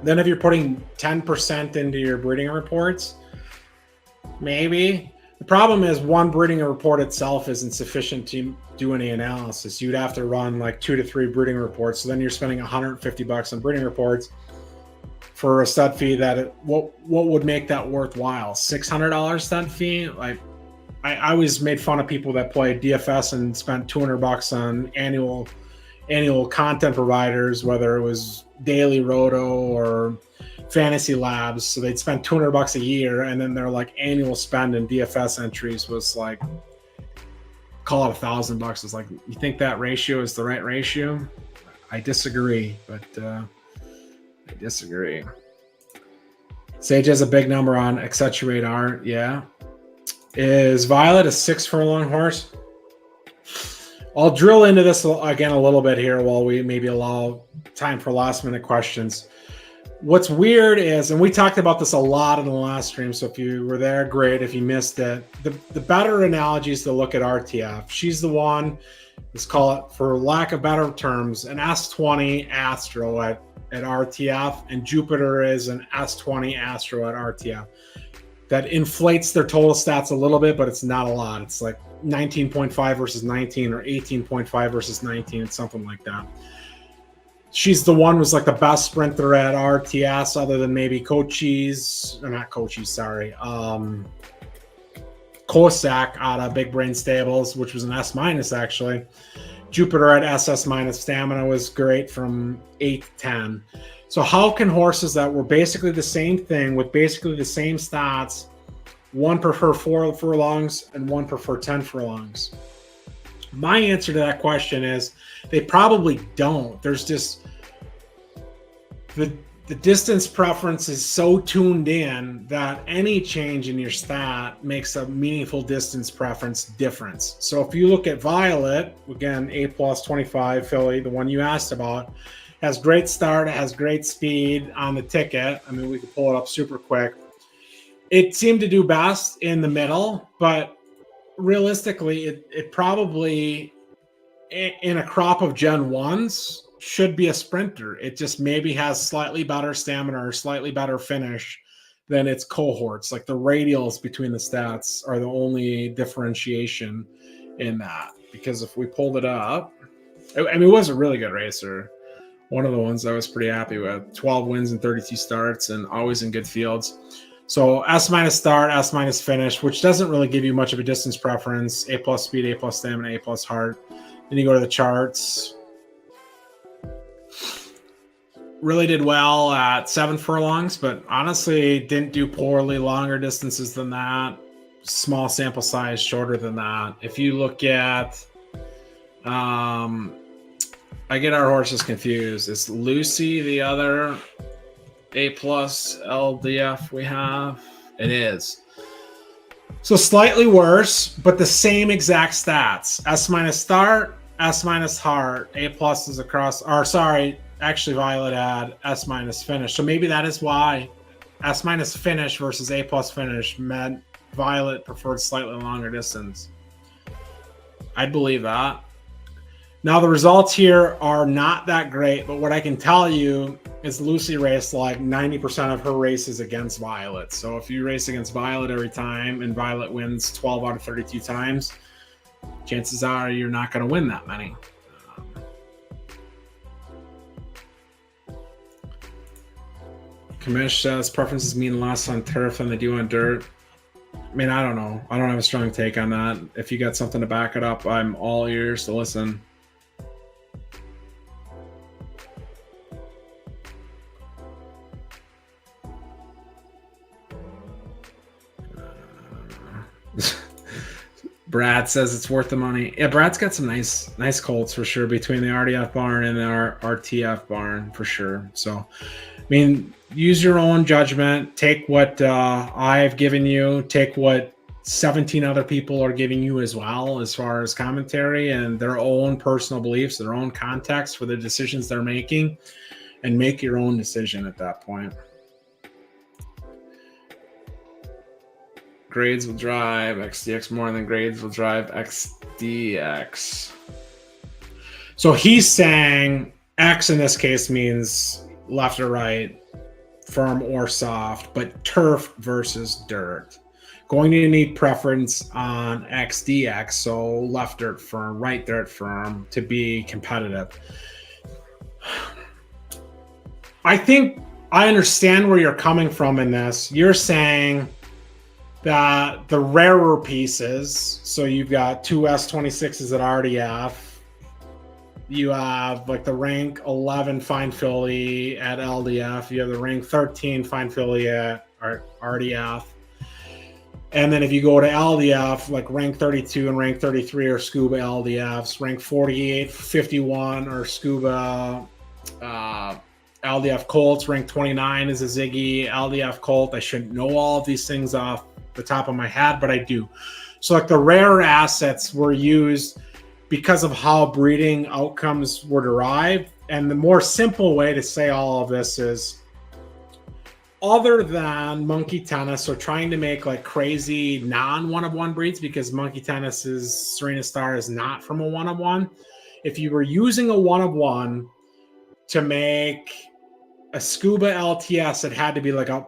then if you're putting 10% into your breeding reports, maybe. The problem is one breeding report itself isn't sufficient to do any analysis. You'd have to run like 2 to 3 breeding reports. So then you're spending $150 on breeding reports for a stud fee what would make that worthwhile? $600 stud fee? Like I always made fun of people that play DFS and spent $200 on annual content providers, whether it was Daily Roto or Fantasy Labs. So they'd spend $200 a year, and then their like annual spend in DFS entries was like, call it $1,000. It's like, you think that ratio is the right ratio? I disagree, but I disagree. Sage has a big number on Accentuate Art. Yeah. Is Violet a 6 furlong horse? I'll drill into this again a little bit here while we maybe allow time for last minute questions. What's weird is, and we talked about this a lot in the last stream, so if you were there, great. If you missed it, the better analogy is to look at RTF. She's the one, let's call it, for lack of better terms, an S20 Astro at RTF, and Jupiter is an S20 Astro at RTF. That inflates their total stats a little bit, but it's not a lot. It's like 19.5 versus 19 or 18.5 versus 19. It's something like that. She's the one who's like the best sprinter at RTS other than maybe Kosak out of Big Brain Stables, which was an S- actually. Jupiter at SS- stamina was great from 8 to 10. So how can horses that were basically the same thing with basically the same stats, one prefer 4 furlongs and one prefer 10 furlongs? My answer to that question is they probably don't. There's just the distance preference is so tuned in that any change in your stat makes a meaningful distance preference difference. So if you look at Violet, again, A+ 25 filly, the one you asked about, has great start, has great speed on the ticket. I mean, we could pull it up super quick. It seemed to do best in the middle, but realistically, it probably, in a crop of Gen 1s, should be a sprinter. It just maybe has slightly better stamina or slightly better finish than its cohorts. Like the radials between the stats are the only differentiation in that. Because if we pulled it up, I mean, it was a really good racer. One of the ones I was pretty happy with. 12 wins and 32 starts and always in good fields. So S- start, S- finish, which doesn't really give you much of a distance preference. A+ speed, A+ stamina, A+ heart. Then you go to the charts. Really did well at 7 furlongs, but honestly didn't do poorly longer distances than that. Small sample size, shorter than that. If you look at, I get our horses confused. Is Lucy the other A+ LDF we have? It is. So slightly worse, but the same exact stats. S- start, S- heart, A+ is across, or sorry, actually Violet had S- finish. So maybe that is why S- finish versus A+ finish meant Violet preferred slightly longer distance. I'd believe that. Now the results here are not that great, but what I can tell you is Lucy raced like 90% of her races against Violet. So if you race against Violet every time and Violet wins 12 out of 32 times, chances are you're not going to win that many. Kamish says preferences mean less on turf than they do on dirt. I mean, I don't know. I don't have a strong take on that. If you got something to back it up, I'm all ears to listen. Brad says it's worth the money. Yeah, Brad's got some nice colts for sure between the RDF barn and our RTF barn for sure. So, I mean, use your own judgment. Take what I've given you. Take what 17 other people are giving you as well, as far as commentary and their own personal beliefs, their own context for the decisions they're making, and make your own decision at that point. Grades will drive XDX more than grades will drive XDX. So he's saying X in this case means left or right, firm or soft, but turf versus dirt. Going to need preference on XDX, so left dirt firm, right dirt firm, to be competitive. I think I understand where you're coming from in this. You're saying that the rarer pieces, so you've got two S26s at RDF, you have like the rank 11 fine filly at LDF, you have the rank 13 fine filly at RDF, and then if you go to LDF, like rank 32 and rank 33 are scuba LDFs, rank 48, 51 are scuba LDF colts, rank 29 is a Ziggy LDF colt. I shouldn't know all of these things off the top of my head, but I do. So like the rare assets were used because of how breeding outcomes were derived. And the more simple way to say all of this is, other than monkey tennis or trying to make like crazy non-one-of-one breeds, because monkey tennis is Serena Star is not from a one-of-one. If you were using a one-of-one to make a scuba LTS, it had to be like a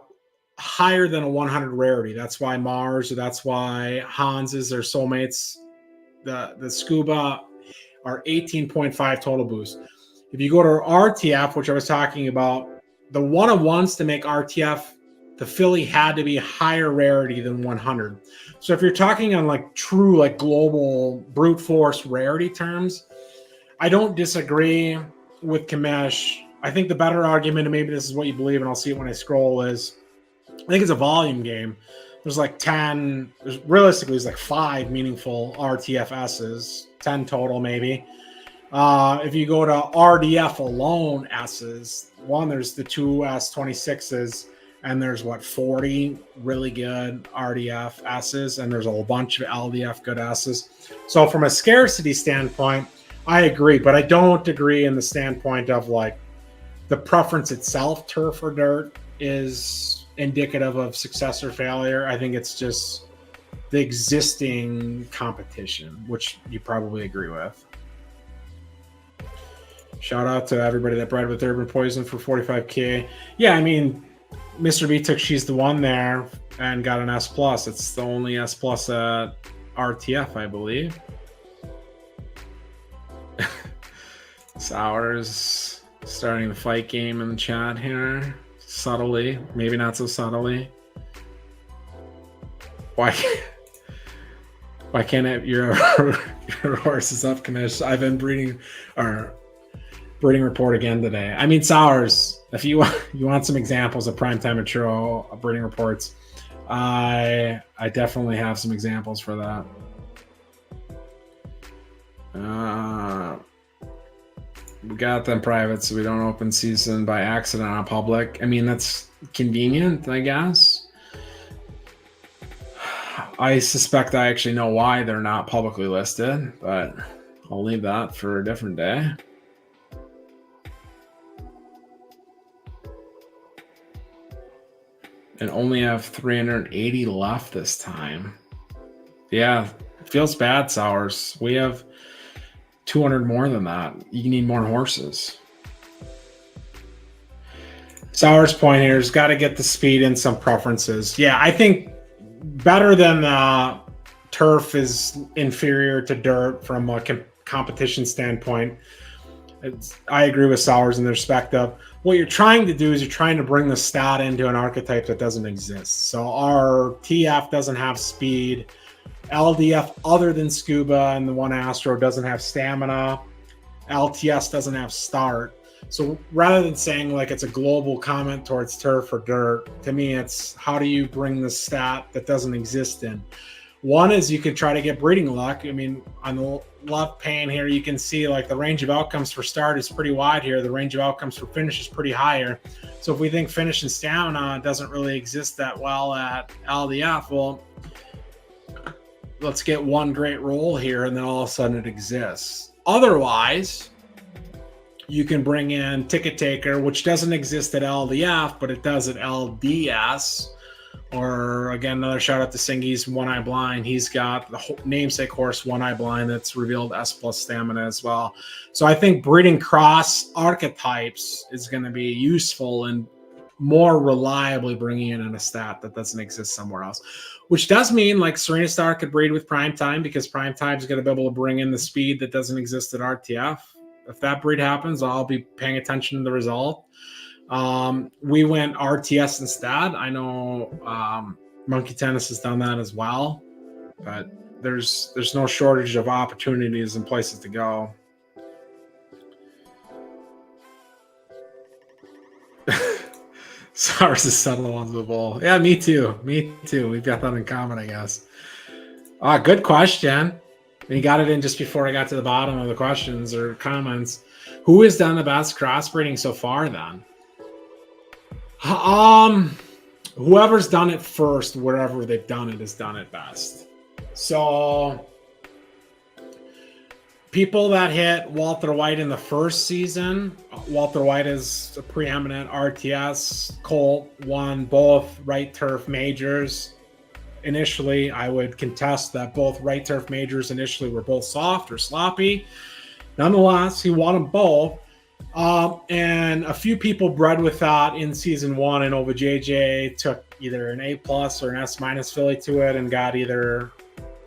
higher than a 100 rarity. That's why Mars, or that's why Hans's or Soulmates, the scuba are 18.5 total boost. If you go to RTF, which I was talking about, the one-of-ones to make RTF, the filly had to be higher rarity than 100. So if you're talking on like true like global brute force rarity terms, I don't disagree with Kamesh. I think the better argument, and maybe this is what you believe, and I'll see it when I scroll, is I think it's a volume game. There's like 10, realistically, there's like 5 meaningful RTFSs, 10 total maybe. If you go to RDF alone S's, one, there's the two S26s, and there's 40 really good RDF S's, and there's a whole bunch of LDF good S's. So from a scarcity standpoint, I agree, but I don't agree in the standpoint of like the preference itself, turf or dirt, is indicative of success or failure. I think it's just the existing competition, which you probably agree with. Shout out to everybody that bred with Urban Poison for 45K. Yeah, I mean, Mr. B took She's the One there and got an S+. It's the only S+ at RTF, I believe. Sours starting the fight game in the chat here. Subtly, maybe not so subtly. Why can't it, your horse is up, Kamish? I've been breeding report again today. I mean, Sours, if you want some examples of primetime mature breeding reports, I definitely have some examples for that. We got them private, so we don't open season by accident on public. I mean, that's convenient, I guess. I suspect I actually know why they're not publicly listed, but I'll leave that for a different day. And only have 380 left this time. Yeah, feels bad, Sours. We have 200 more than that. You need more horses. Sour's point here is got to get the speed and some preferences. Yeah, I think better than turf is inferior to dirt from a competition standpoint. I agree with Sowers in the respect of what you're trying to do is you're trying to bring the stat into an archetype that doesn't exist. So our TF doesn't have speed. LDF, other than Scuba and the one Astro, doesn't have stamina. LTS doesn't have start. So rather than saying like it's a global comment towards turf or dirt, to me it's how do you bring the stat that doesn't exist in? One is you could try to get breeding luck. I mean, on the left pane here, you can see like the range of outcomes for start is pretty wide here. The range of outcomes for finish is pretty higher. So if we think finish and stamina doesn't really exist that well at LDF, well, let's get one great roll here and then all of a sudden it exists. Otherwise, you can bring in Ticket Taker, which doesn't exist at LDF, but it does at LDS. Or again, another shout out to Singy's One Eye Blind. He's got the whole namesake horse One Eye Blind that's revealed S plus stamina as well. So I think breeding cross archetypes is going to be useful and more reliably bringing in a stat that doesn't exist somewhere else. Which does mean like Serena Star could breed with Prime Time because Prime Time is going to be able to bring in the speed that doesn't exist at RTF. If that breed happens, I'll be paying attention to the result. We went RTS instead. I know Monkey Tennis has done that as well, but there's no shortage of opportunities and places to go. SARS is subtle on the ball. Yeah, me too. Me too. We've got that in common, I guess. Good question. You got it in just before I got to the bottom of the questions or comments. Who has done the best crossbreeding so far then? Whoever's done it first, wherever they've done it, has done it best. So people that hit Walter White in the first season, Walter White is a preeminent RTS colt, won both right turf majors. Initially, I would contest that both right turf majors initially were both soft or sloppy. Nonetheless, he won them both. And a few people bred with that in season one, and OVJJ took either an A+ or an S- filly to it and got either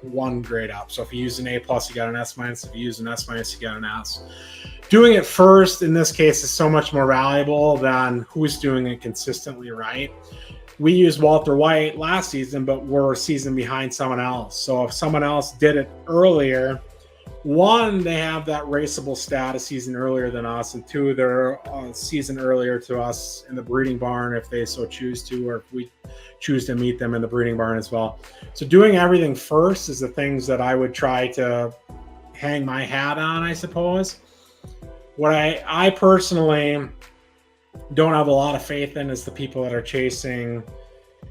one grade up. So if you use an A+, you got an S-. If you use an S-, you got an S. Doing it first in this case is so much more valuable than who's doing it consistently right. We used Walter White last season, but we're a season behind someone else. So if someone else did it earlier, one, they have that raceable stat a season earlier than us, and two, they're a season earlier to us in the breeding barn if they so choose to, or if we choose to meet them in the breeding barn as well. So doing everything first is the things that I would try to hang my hat on, I suppose. What I personally don't have a lot of faith in is the people that are chasing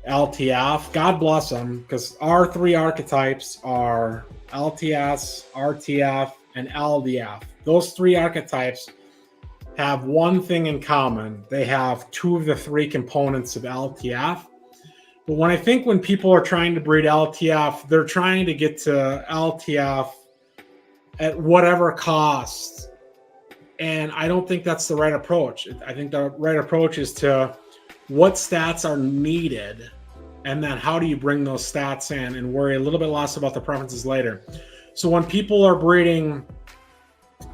LTF. God bless them, because our three archetypes are LTS, RTF, and LDF. Those three archetypes have one thing in common. They have two of the three components of LTF. But when people are trying to breed LTF, they're trying to get to LTF at whatever cost. And I don't think that's the right approach. I think the right approach is to what stats are needed, and then how do you bring those stats in and worry a little bit less about the preferences later. So when people are breeding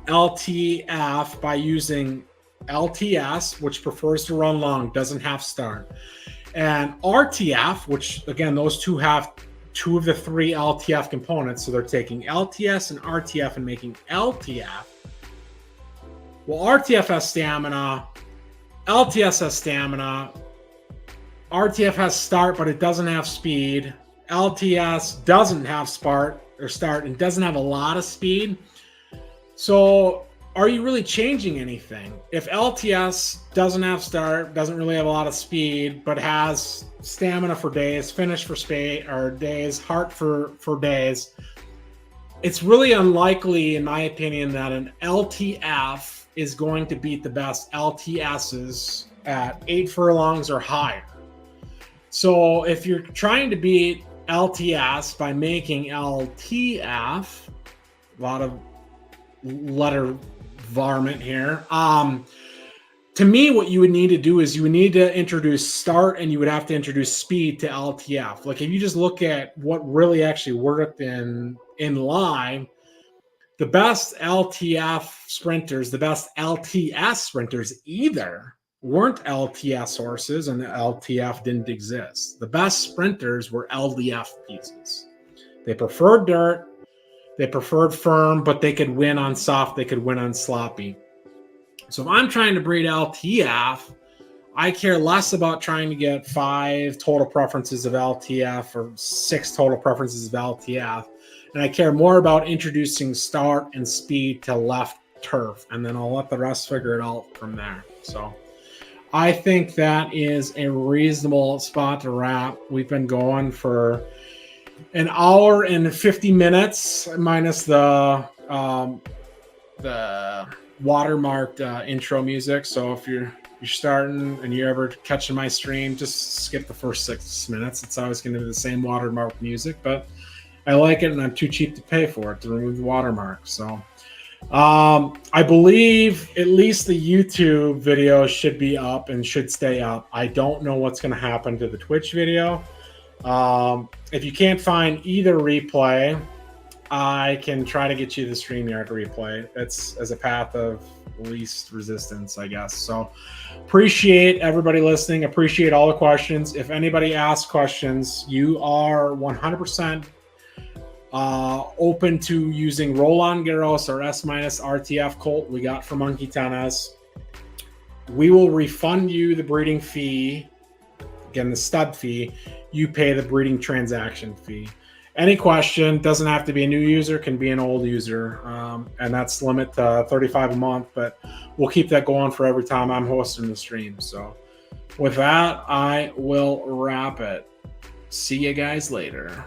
LTF by using LTS, which prefers to run long, doesn't have start, and RTF, which again, those two have two of the three LTF components. So they're taking LTS and RTF and making LTF. Well, RTF has stamina, LTS has stamina, RTF has start, but it doesn't have speed. LTS doesn't have start and doesn't have a lot of speed. So are you really changing anything? If LTS doesn't have start, doesn't really have a lot of speed, but has stamina for days, finish for days, heart for days, it's really unlikely, in my opinion, that an LTF is going to beat the best LTSs at 8 furlongs or higher. So if you're trying to beat LTS by making LTF, a lot of letter varmint here. To me, what you would need to do is you would need to introduce start, and you would have to introduce speed to LTF. Like if you just look at what really actually worked in live, the best LTF sprinters, the best LTS sprinters either weren't LTS horses and the LTF didn't exist. The best sprinters were LDF pieces. They preferred dirt, they preferred firm, but they could win on soft, they could win on sloppy. So if I'm trying to breed LTF, I care less about trying to get 5 total preferences of LTF or 6 total preferences of LTF. And I care more about introducing start and speed to left turf. And then I'll let the rest figure it out from there. So I think that is a reasonable spot to wrap. We've been going for an hour and 50 minutes minus the watermarked intro music. So if you're starting and you're ever catching my stream, just skip the first 6 minutes. It's always going to be the same watermark music, but I like it and I'm too cheap to pay for it to remove the watermark. So I believe at least the YouTube video should be up and should stay up. I don't know what's going to happen to the Twitch video. If you can't find either replay, I can try to get you the StreamYard replay. That's as a path of least resistance, I guess. So appreciate everybody listening. Appreciate all the questions. If anybody asks questions, you are 100% open to using Roland Garros or S- RTF Colt we got from Monkey Tennis. We will refund you the breeding fee. Again, the stud fee. You pay the breeding transaction fee. Any question, doesn't have to be a new user, can be an old user. And that's limit to 35 a month, but we'll keep that going for every time I'm hosting the stream. So with that, I will wrap it. See you guys later.